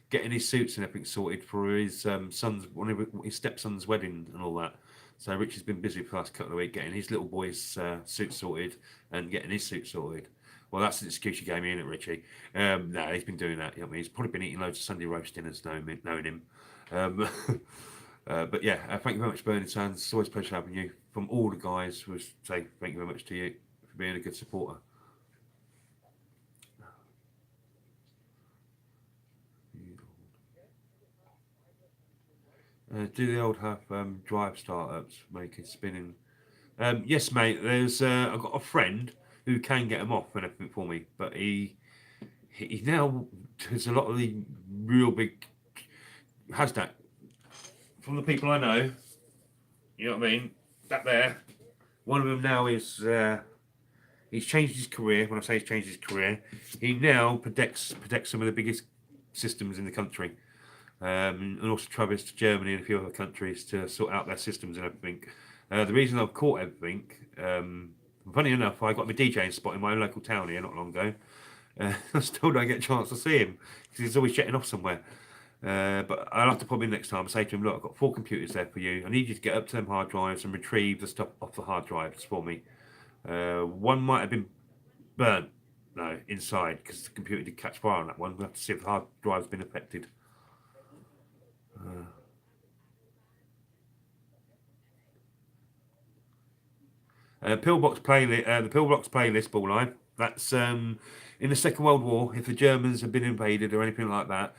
getting his suits and everything sorted for his his stepson's wedding and all that. So Richie's been busy for the last couple of weeks getting his little boy's suit sorted and getting his suit sorted. Well, that's an excuse you gave me, isn't it, Richie? No, he's been doing that. You know what I mean? He's probably been eating loads of Sunday roast dinners knowing him. But yeah, thank you very much, Burning Sands. It's always a pleasure having you. From all the guys, we say thank you very much to you for being a good supporter. Do the old have drive startups, make it spinning? Yes, mate. I've got a friend who can get them off and everything for me, but he now does a lot of the real big has that. From the people I know, you know what I mean? That there. One of them now is he's changed his career. When I say he's changed his career, he now protects some of the biggest systems in the country. And also travels to Germany and a few other countries to sort out their systems and everything. The reason I've caught everything, funny enough, I got my DJing spot in my own local town here not long ago. I still don't get a chance to see him because he's always jetting off somewhere. But I'll have to pop in next time and say to him, look, I've got 4 computers there for you. I need you to get up to them hard drives and retrieve the stuff off the hard drives for me. One might have been burnt, no, inside, because the computer did catch fire on that one. We'll have to see if the hard drive's been affected. Pillbox playlist, the Pillbox playlist, Ball Live. That's in the Second World War. If the Germans had been invaded or anything like that,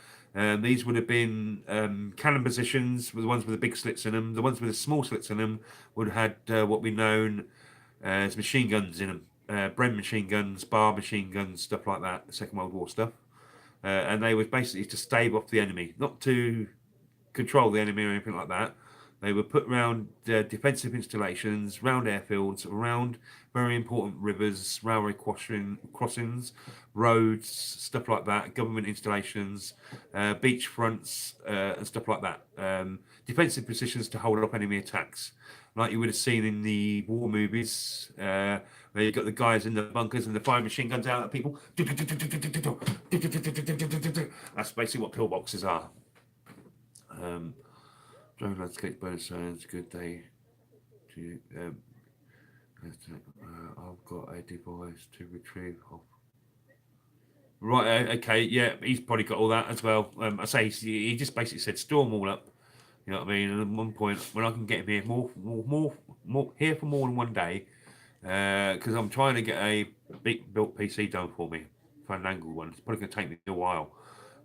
these would have been cannon positions, with the ones with the big slits in them. The ones with the small slits in them would have had what we known as machine guns in them, Bren machine guns, bar machine guns, stuff like that. The Second World War stuff, and they were basically to stave off the enemy, not to control the enemy or anything like that. They were put around defensive installations, round airfields, around very important rivers, railway crossings, roads, stuff like that, government installations, beach fronts, and stuff like that. Defensive positions to hold up enemy attacks, like you would have seen in the war movies, where you got the guys in the bunkers and the firing machine guns out at people. That's basically what pillboxes are. Drone landscape bonus sounds good day. I've got a device to retrieve. Right, okay, yeah, he's probably got all that as well. I say he just basically said storm all up. You know what I mean? And at one point, when I can get him here more here for more than one day, because I'm trying to get a big built PC done for me, for an angled one. It's probably going to take me a while.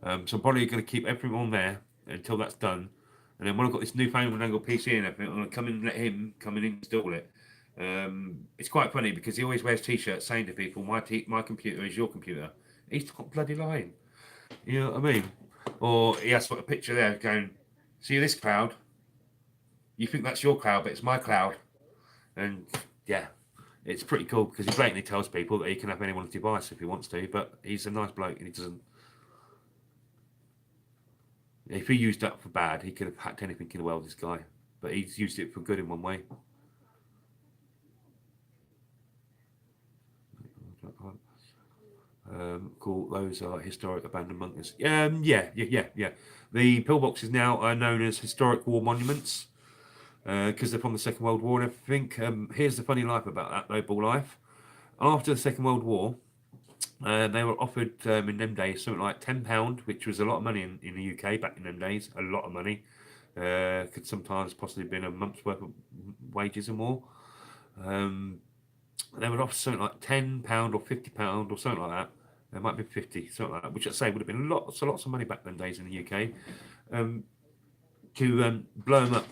So I'm probably going to keep everything on there until that's done. And then when I've got this newfangled angled PC and everything, I'm going to come in and let him come in and install it. It's quite funny because he always wears T-shirts saying to people, my computer is your computer. He's got bloody lying. You know what I mean? Or he has got a picture there going, see this cloud? You think that's your cloud, but it's my cloud. And yeah, it's pretty cool because he blatantly tells people that he can have anyone's device if he wants to, but he's a nice bloke and he doesn't. If he used that for bad, he could have hacked anything in the world, this guy. But he's used it for good in one way. Cool. Those are historic abandoned bunkers. Yeah. The pillboxes now are known as historic war monuments because they're from the Second World War and everything. Here's the funny life about that, though, Ball Life. After the Second World War, they were offered in them days something like £10, which was a lot of money in the UK back in them days. A lot of money. Could sometimes possibly been a month's worth of wages or more. They would offer something like £10 or £50 or something like that. There might be 50, something like that, which I'd say would have been lots of money back then days in the UK. To blow them up,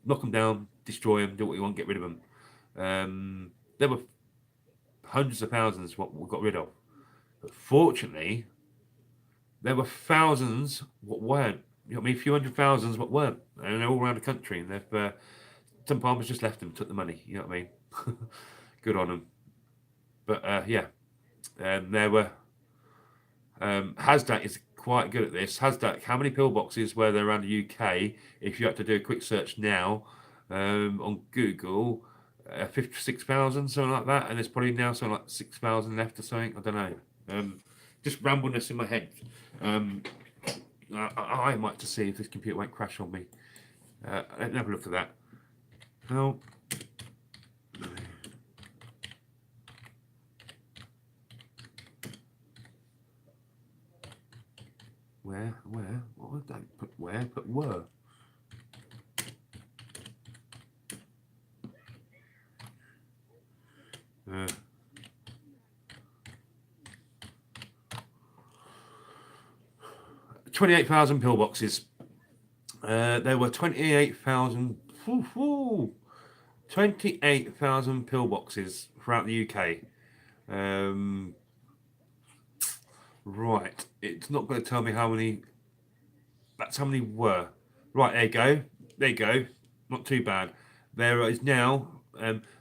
knock them down, destroy them, do what you want, get rid of them. There were hundreds of thousands what we got rid of. But fortunately, there were thousands what weren't. You know what I mean? A few hundred thousands what weren't. And they're all around the country. And they've some farmers just left them, took the money. You know what I mean? Good on them. But yeah, there were. Hasdak is quite good at this. Hasdak, how many pillboxes were there around the UK? If you had to do a quick search now on Google, 56,000, something like that. And there's probably now something like 6,000 left or something. I don't know. Just rambleness in my head. I might to see if this computer won't crash on me. Let me have a look at that. No. Where? What would they put? Where? Put were. Uh, 28,000 pillboxes. There were 28,000 pillboxes throughout the UK. Right, it's not going to tell me how many. That's how many were. Right, there you go. Not too bad. There is now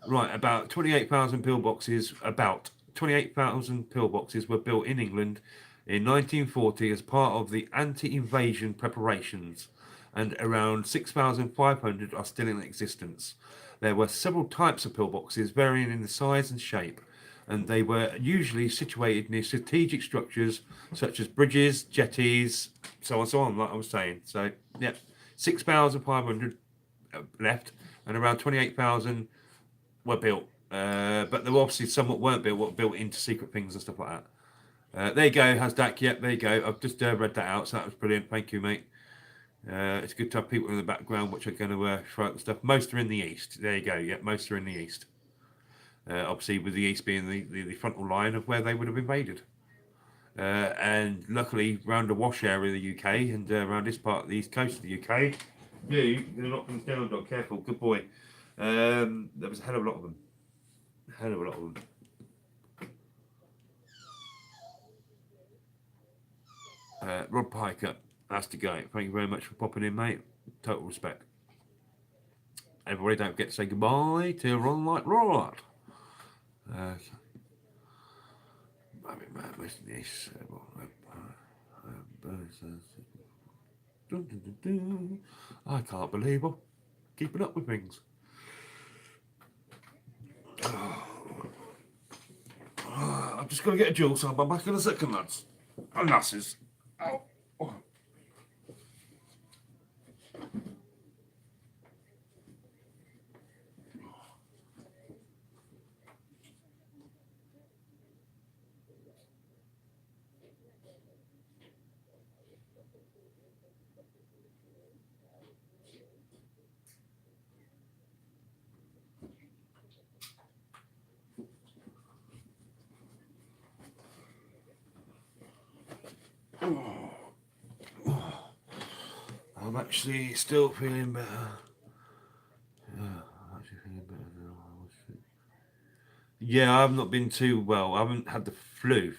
right about 28,000 pillboxes. About 28,000 pillboxes were built in England in 1940 as part of the anti-invasion preparations, and around 6,500 are still in existence. There were several types of pillboxes varying in the size and shape. and they were usually situated near strategic structures such as bridges, jetties, so on, so on. Like I was saying, so yeah, 6,500 left, and around 28,000 were built. But there were obviously some that weren't built, were built into secret things and stuff like that. There you go, Hasdak. Yep, there you go. I've just read that out, so that was brilliant. Thank you, mate. It's good to have people in the background which are going to throw out the stuff. Most are in the east. There you go. Yep, most are in the east. Obviously, with the east being the frontal line of where they would have invaded. And luckily, around the Wash area of the UK and around this part of the east coast of the UK, yeah, you're going to knock things down, dog. Careful, good boy. There was a hell of a lot of them. Hell of a lot of them. Rob Piker, that's the guy. Thank you very much for popping in, mate. Total respect. Everybody, don't forget to say goodbye to Ron like Rod. I can't believe I'm keeping up with things. I'm just going to get a juice. I'll be back in a second, lads. And lasses. Oh. I'm actually still feeling better. Yeah, I've not been too well. I haven't had the flu.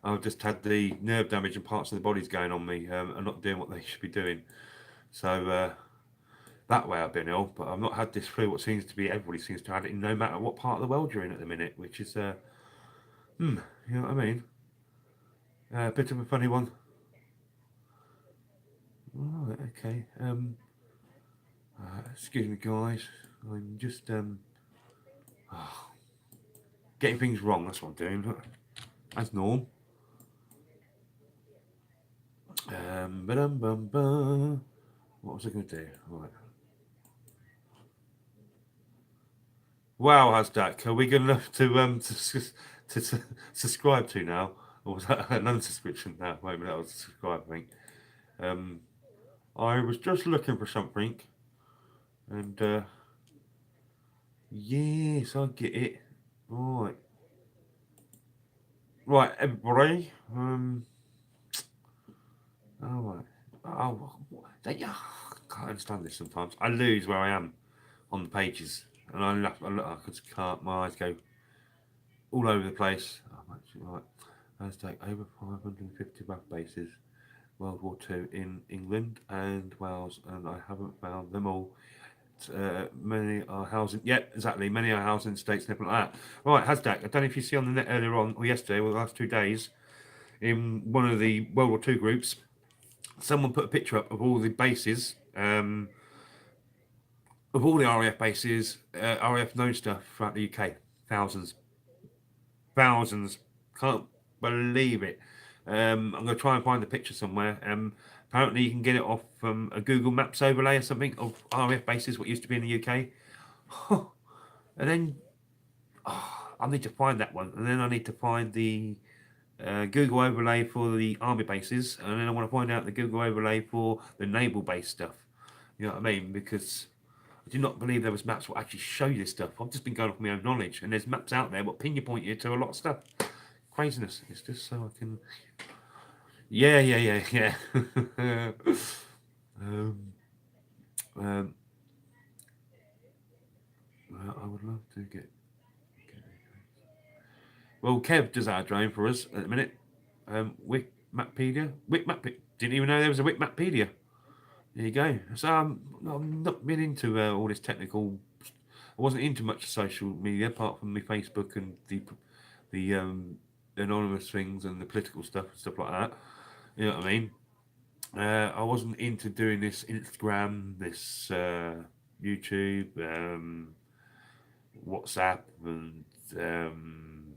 I've just had the nerve damage and parts of the body's going on me and not doing what they should be doing. So that way I've been ill, but I've not had this flu. What seems to be everybody seems to have it, no matter what part of the world you're in at the minute, which is, you know what I mean? A bit of a funny one. Right, okay. Excuse me, guys. I'm just getting things wrong. That's what I'm doing. That's normal. What was I going to do? Right. Wow, Hasdak, are we good enough to subscribe to now, or was that an unsubscription? No, wait a minute, that was a subscribe, I think. I was just looking for something, and yes, I get it. Right, right, everybody. Oh, right. Oh, I can't understand this sometimes. I lose where I am on the pages, and I just can't. My eyes go all over the place. I'm actually right. Let's take over 550 RAF bases, World War II in England and Wales, and I haven't found them all. Many are housing. Yeah, exactly. Many are housing states and everything like that. Right, Hasdak. I don't know if you see on the net earlier on or yesterday or the last 2 days in one of the World War II groups. Someone put a picture up of all the bases, of all the RAF bases, RAF known stuff throughout the UK. Thousands. Can't believe it. I'm going to try and find the picture somewhere. Apparently, you can get it off a Google Maps overlay or something of RAF bases, what used to be in the UK. And then I need to find that one. And then I need to find the Google overlay for the army bases, and then I want to find out the Google overlay for the naval base stuff. You know what I mean? Because I do not believe there was maps that actually show you this stuff. I've just been going off my own knowledge, and there's maps out there what pin you point you to a lot of stuff. Craziness. It's just so I can. Yeah. I would love to get. Well, Kev does our drone for us at the minute. Wikmappedia. Didn't even know there was a Wikmappedia. There you go. So I'm not been into all this technical. I wasn't into much social media apart from the Facebook and the anonymous things and the political stuff and stuff like that. You know what I mean? I wasn't into doing this Instagram, this YouTube, WhatsApp and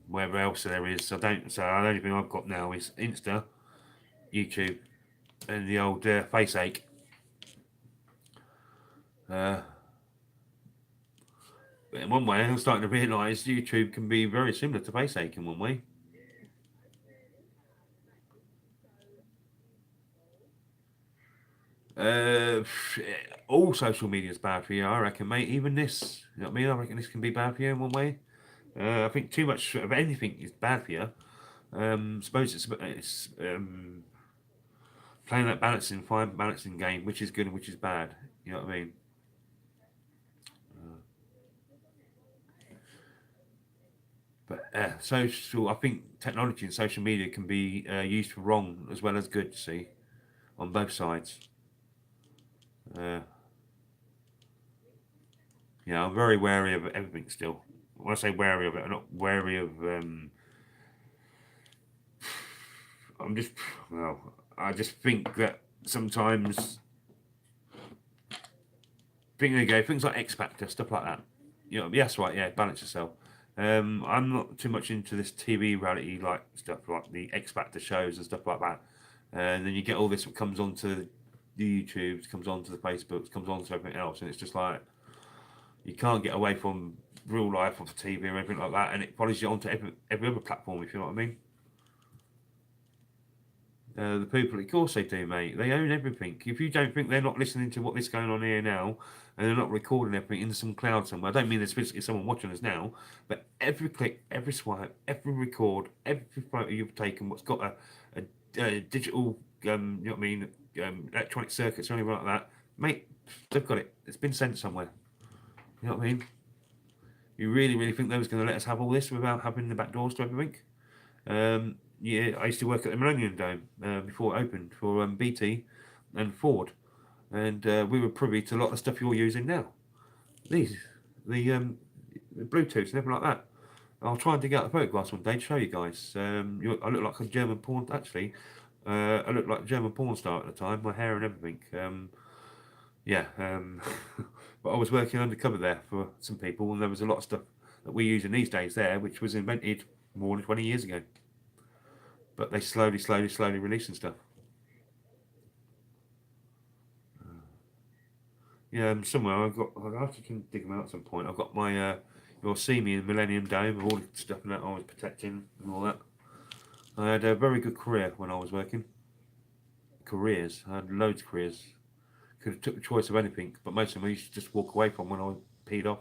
wherever else there is. I don't. So the only thing I've got now is Insta, YouTube, and the old FaceAche. But in one way, I'm starting to realise YouTube can be very similar to FaceAche in one way. Uh, all social media is bad for you, I reckon, mate. Even this, you know what I mean? I reckon this can be bad for you in one way. I think too much of anything is bad for you. Suppose it's playing that fine balancing game, which is good and which is bad. You know what I mean? But social, I think technology and social media can be used for wrong as well as good. See, on both sides. Uh, yeah, I'm very wary of everything still. When I say wary of it, I'm not wary of. I'm just well, I just think that sometimes thinking again, things like X Factor, stuff like that. You know, yes, right, yeah, balance yourself. I'm not too much into this TV reality like stuff like the X Factor shows and stuff like that. And then you get all this that comes onto the YouTubes, comes onto the Facebooks, comes onto everything else, and it's just like you can't get away from real life off the TV or everything like that, and it follows you onto every other platform, if you know what I mean. The people, of course they do, mate. They own everything. If you don't think they're not listening to what is going on here now, and they're not recording everything in some cloud somewhere, I don't mean there's physically someone watching us now, but every click, every swipe, every record, every photo you've taken, what's got a digital, you know what I mean, electronic circuits or anything like that, mate, they've got it. It's been sent somewhere. You know what I mean? You really, really think they was going to let us have all this without having the back doors to everything? Yeah, I used to work at the Millennium Dome before it opened for BT and Ford, and we were privy to a lot of stuff you're using now. These, the, um, the Bluetooth and everything like that. I'll try and dig out the photographs one day to show you guys. I look like a German porn, actually. I looked like a German porn star at the time, my hair and everything. Yeah, but I was working undercover there for some people, and there was a lot of stuff that we use in these days there, which was invented more than 20 years ago. But they slowly releasing stuff. Yeah, somewhere I'll have to dig them out at some point. I've got my, you'll see me in Millennium Dome with all the stuff that I was protecting and all that. I had a very good career when I was working. Careers, I had loads of careers. Could have took the choice of anything, but most of them I used to just walk away from when I was peed off.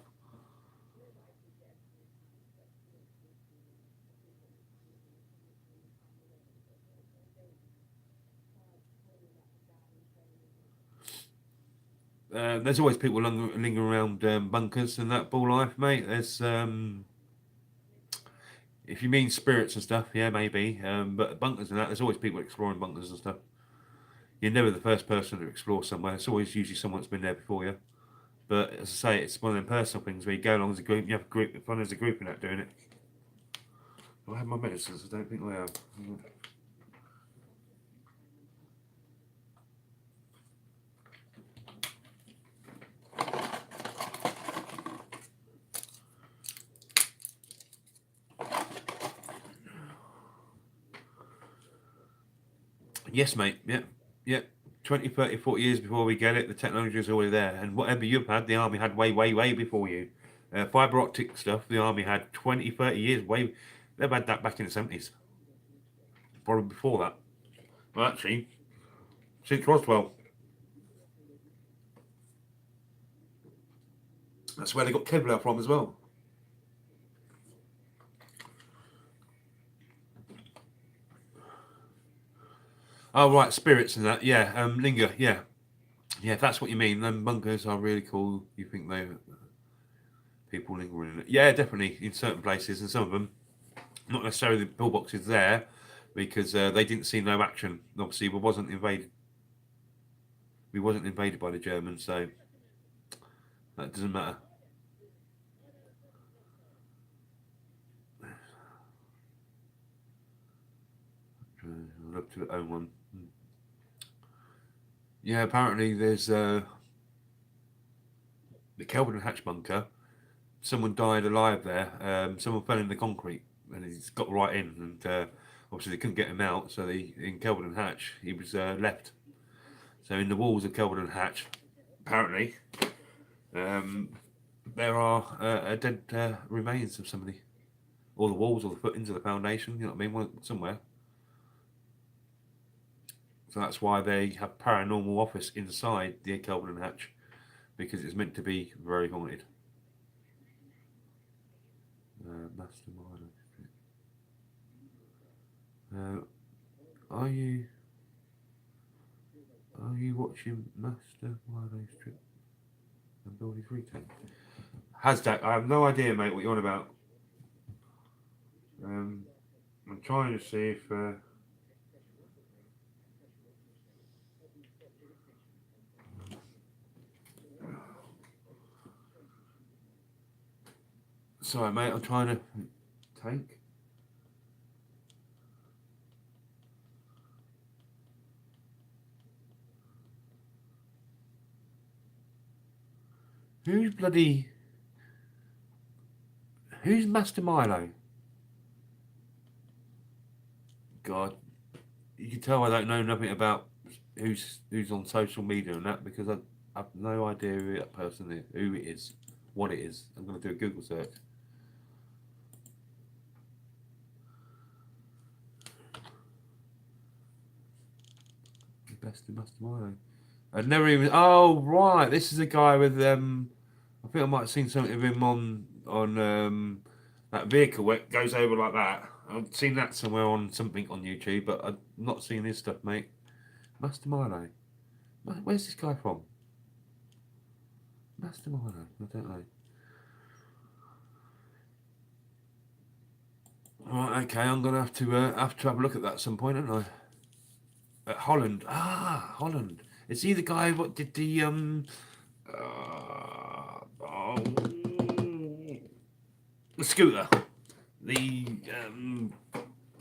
There's always people lingering around bunkers and that bull life, mate. There's if you mean spirits and stuff, yeah, maybe. But bunkers and that, there's always people exploring bunkers and stuff. You're never the first person to explore somewhere. It's always usually someone that's been there before you. But as I say, it's one of them personal things where you go along as a group, you have a group, fun as a group in that doing it. I have my medicines. I don't think I have. Yes, mate. Yeah, yeah. 20, 30, 40 years before we get it, the technology is already there. And whatever you've had, the army had way before you. Fibre optic stuff, the army had 20, 30 years. They've had that back in the 70s. Probably before that. Well, actually, since Roswell. That's where they got Kevlar from as well. Oh, right, spirits and that. Yeah, linger. Yeah. Yeah, if that's what you mean, then bunkers are really cool. You think they people lingering in it? Yeah, definitely in certain places, and some of them, not necessarily the pillboxes there, because they didn't see no action. Obviously, we wasn't invaded by the Germans, so that doesn't matter. I'll look to the own one. Yeah, apparently there's the Kelvin and Hatch bunker. someone died alive there. Someone fell in the concrete and he's got right in, and obviously they couldn't get him out. So in Kelvedon Hatch, he was left. So in the walls of Kelvedon Hatch, apparently, um, there are a dead remains of somebody, or the walls, or the footings of the foundation. You know what I mean? Somewhere. So that's why they have paranormal office inside the Kelvedon Hatch, because it's meant to be very haunted. Mastermind. Are you watching Master Milo Strip and Building 310? Hashtag, I have no idea, mate, what you're on about. I'm trying to see if. Sorry, mate, I'm trying to. Tank? Who's bloody. Who's Master Milo? God. You can tell I don't know nothing about who's on social media and that, because I have no idea who that person is, who it is, what it is. I'm going to do a Google search. Best of Master Milo. I've never even. Oh right, this is a guy with I think I might have seen something of him on that vehicle where it goes over like that. I've seen that somewhere on something on YouTube, but I've not seen his stuff, mate. Master Milo. Where's this guy from? Master Milo. I don't know. Right, okay. I'm gonna have to have a look at that at some point, aren't I? Holland. Ah, Holland. Is he the guy what did the oh, the scooter, the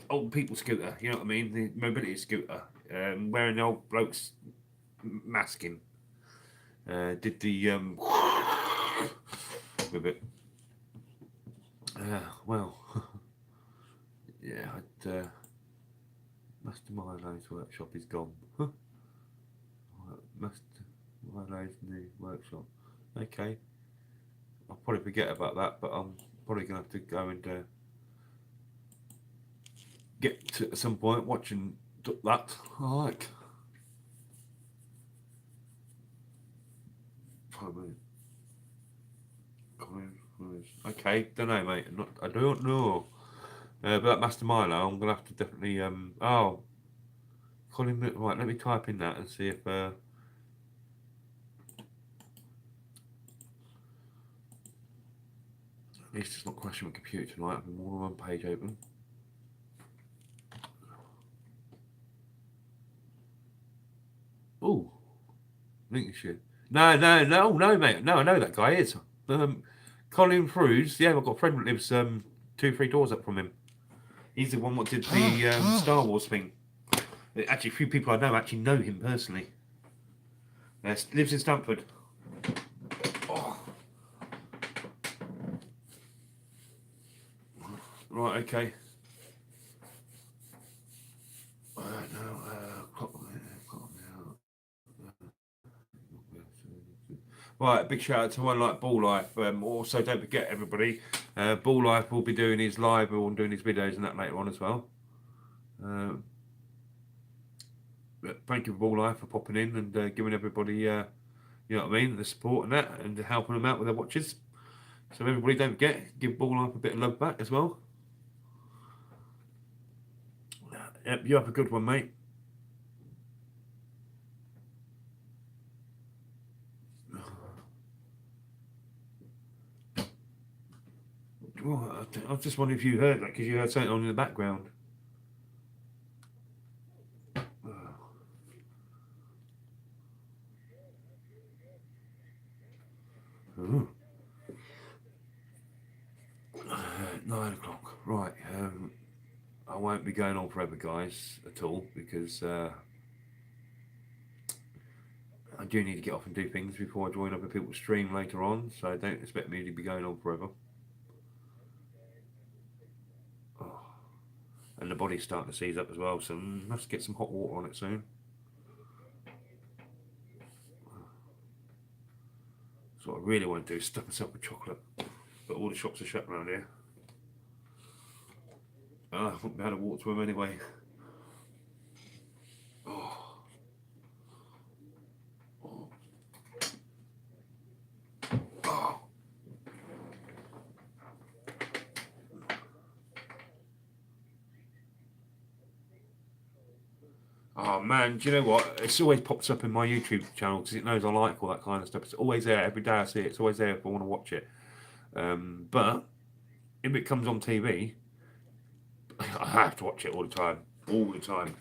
old people scooter? You know what I mean? The mobility scooter. Wearing the old blokes masking. Did the with it. Well, yeah. Master Milo's workshop is gone. Master Milo's new workshop. Okay. I'll probably forget about that, but I'm probably going to have to go and get to at some point watching that. I like. Okay, don't know, mate. I don't know. But that Master Milo, I'm gonna have to definitely. Oh, Colin. Right, let me type in that and see if. At least it's not crashing my computer tonight. I've been more than one page open. Oh, Lincolnshire. No, mate. No, I know that guy is. Colin Frews. Yeah, I've got a friend that lives 2-3 doors up from him. He's the one that did the Star Wars thing. Actually, a few people I know actually know him personally. Lives in Stamford. Oh. Right, okay. Right, big shout out to one like Ball Life. Also, don't forget, everybody, Ball Life will be doing his live and doing his videos and that later on as well. But thank you, Ball Life, for popping in and giving everybody, you know what I mean, the support and that, and helping them out with their watches. So everybody, don't forget, give Ball Life a bit of love back as well. Yep, you have a good one, mate. Well, I was just wondering if you heard that, because you heard something on in the background. Oh. 9 o'clock. Right. I won't be going on forever, guys, at all, because I do need to get off and do things before I join other people's stream later on, so don't expect me to be going on forever. Oh. And the body's starting to seize up as well, so I must get some hot water on it soon. So what I really want to do is stuff myself with chocolate, but all the shops are shut around here. I wouldn't be able to walk to them anyway. Oh man, do you know what? It's always pops up in my YouTube channel because it knows I like all that kind of stuff. It's always there every day I see it. It's always there if I want to watch it. But if it comes on TV, I have to watch it all the time. All the time.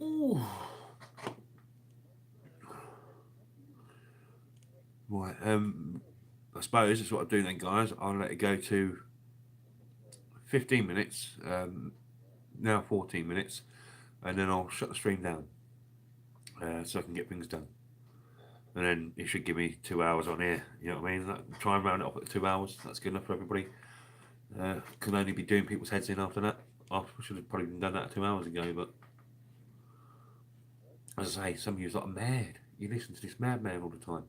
Ooh. Right, I suppose that's what I do then, guys. I'll let it go to 15 minutes, now 14 minutes, and then I'll shut the stream down so I can get things done. And then it should give me 2 hours on here, you know what I mean? Try and round it up at 2 hours, that's good enough for everybody. Can only be doing people's heads in after that. I should have probably done that 2 hours ago, but as I say, some of you are like mad. You listen to this madman all the time.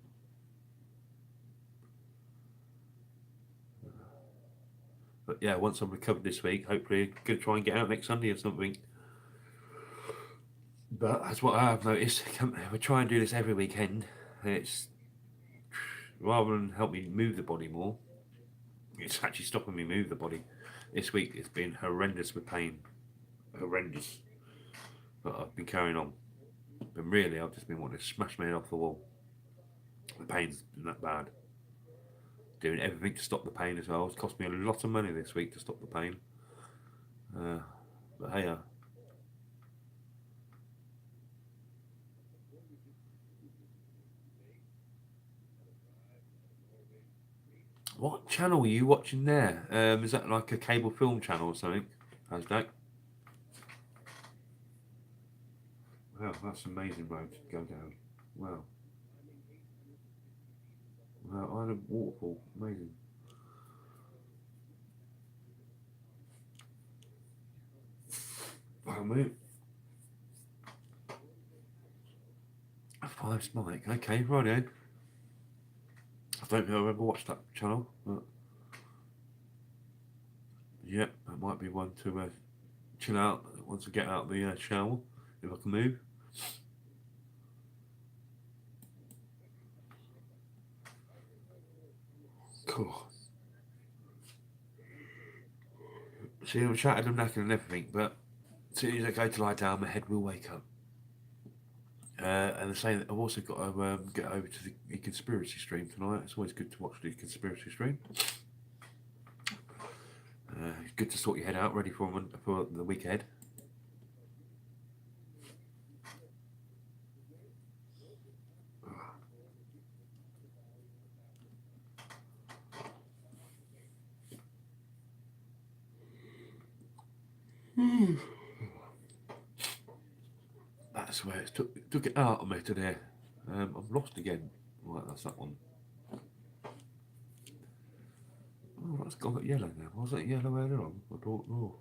But yeah, once I'm recovered this week, hopefully I'm going to try and get out next Sunday or something. But that's what I've noticed. We try and do this every weekend. It's rather than help me move the body more, it's actually stopping me move the body. This week it's been horrendous with pain. Horrendous. But I've been carrying on. But really, I've just been wanting to smash my head off the wall. The pain's been that bad. Doing everything to stop the pain as well. It's cost me a lot of money this week to stop the pain. But hey, what channel are you watching there? Is that like a cable film channel or something? How's that? Wow, that's an amazing road to go down. Wow. Wow, I had a waterfall. Amazing. Wow, mate. 5 Smike. Okay, right then. I don't know if I've ever watched that channel, but yeah, that might be one to chill out once I get out of the shower, if I can move. Cool. See, I'm shattered, I'm knackered and everything, but as soon as I go to lie down, my head will wake up. And they're saying that I've also got to get over to the conspiracy stream tonight. It's always good to watch the conspiracy stream. It's good to sort your head out, ready for the week ahead. That's where it took it out of me today. I'm lost again. Right, that's that one. Oh, that's got yellow now. Was it yellow earlier on? I don't know.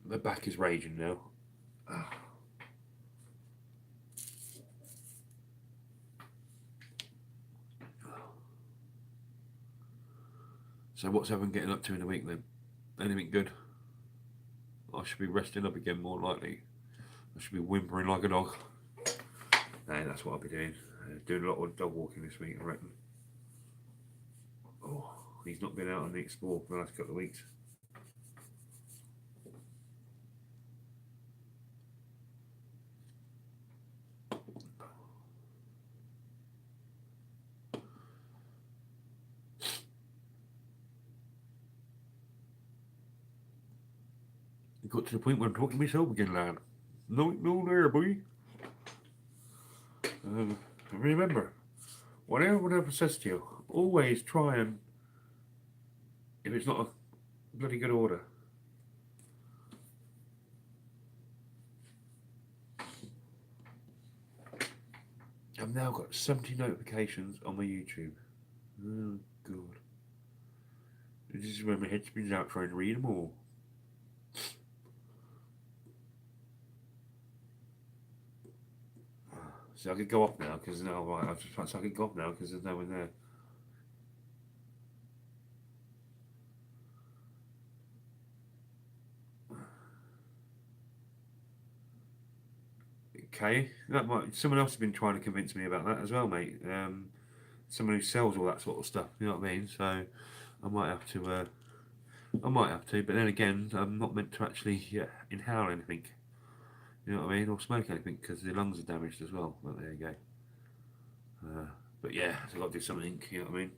The back is raging now. So what's everyone getting up to in the week then? Anything good? I should be resting up again more likely. I should be whimpering like a dog. And that's what I'll be doing. Doing a lot of dog walking this week, I reckon. Oh, He's not been out on the Explore for the last couple of weeks. It got to the point where I'm talking to myself again, lad. No there, boy. Remember, whatever says to you, always try and, if it's not a bloody good order, I've now got 70 notifications on my YouTube. Oh, God. This is where my head spins out trying to read them all. So I could go off now because no, right, I've just so I could go off now because there's no one there. Okay, that might. Someone else has been trying to convince me about that as well, mate. Someone who sells all that sort of stuff. You know what I mean? So I might have to. But then again, I'm not meant to actually inhale anything. You know what I mean? Or smoke anything because the lungs are damaged as well. But there you go. But yeah, so I've got to do something. You know what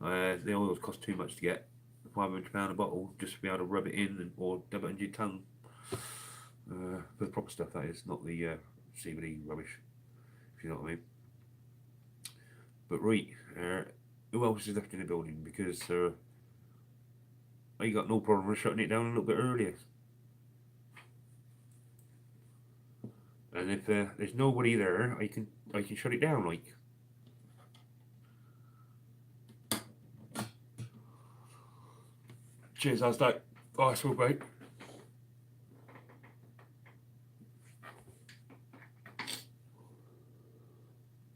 I mean? The oils cost too much to get. £500 a bottle just to be able to rub it in or dab it under your tongue. For the proper stuff, that is, not the CBD rubbish, if you know what I mean. But right, who else is left in the building? Because I got no problem with shutting it down a little bit earlier. And if there's nobody there, I can shut it down, like. Cheers, how's that? Ice will mate.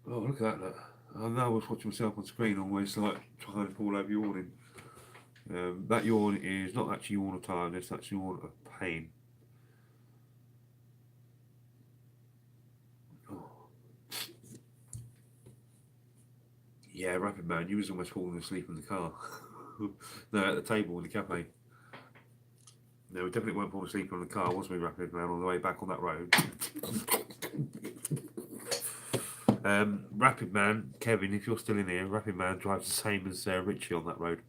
Oh, look at that. I know I was watching myself on screen, almost like trying to fall over yawning. That yawn is not actually yawn of tiredness, that's yawn of pain. Oh. Yeah, Rapid Man, you was almost falling asleep in the car. No, at the table in the cafe. No, we definitely weren't falling asleep on the car, was we, Rapid Man, on the way back on that road? Rapid Man, Kevin, if you're still in here, Rapid Man drives the same as Richie on that road.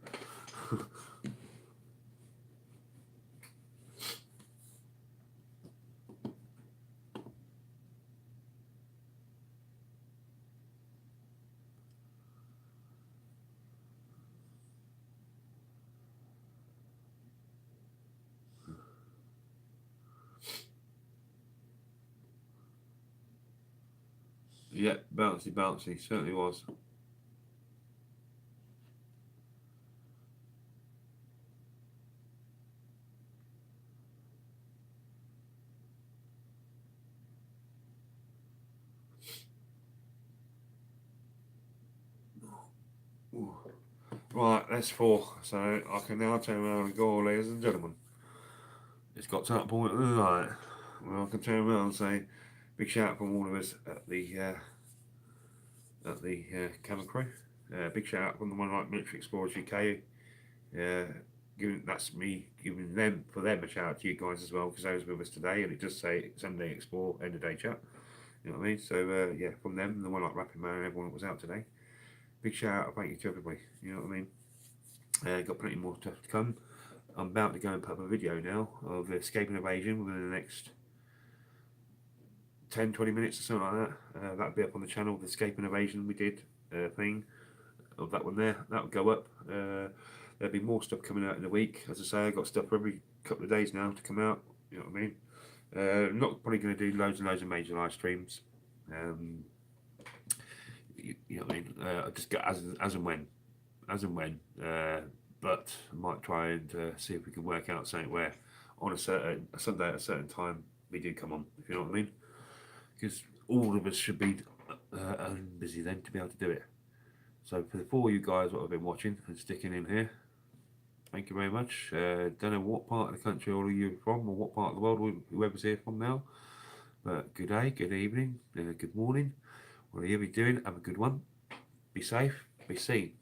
Yeah, bouncy, certainly was. Ooh. Right, that's 4. So I can now turn around and go, ladies and gentlemen. It's got to that point of the night where I can turn around and say, big shout out from all of us at the cabin crew. Big shout out from the One Light Military Explorers UK. That's me giving them a shout out to you guys as well because they was with us today, and it does say Sunday Explore end of day chat. You know what I mean? So yeah, from them, the One Light Rapid Man, and everyone that was out today. Big shout out, thank you to everybody. You know what I mean? Got plenty more stuff to come. I'm about to go and put up a video now of Escape and Evasion within the next 10-20 minutes or something like that. That'll be up on the channel, the Escape and Evasion we did thing of that one there. That'll go up. There'll be more stuff coming out in the week. As I say, I've got stuff every couple of days now to come out. You know what I mean? Not probably going to do loads and loads of major live streams. You know what I mean? Just go as and when. But I might try and see if we can work out something where on a Sunday at a certain time we do come on, if you know what I mean. Because all of us should be busy then to be able to do it. So for the 4 of you guys that have been watching and sticking in here, thank you very much. Don't know what part of the country all of you are from or what part of the world whoever's here from now. But good day, good evening, good morning. Whatever you're doing, have a good one. Be safe, be seen.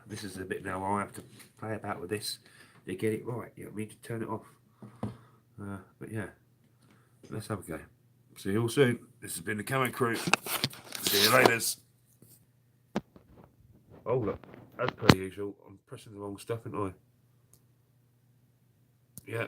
This is the bit now where I have to play about with this to get it right. You know what I mean? To turn it off. But yeah, let's have a go. See you all soon. This has been the Camo Crew. See you later. Oh look, as per usual, I'm pressing the wrong stuff, aren't I? Yeah.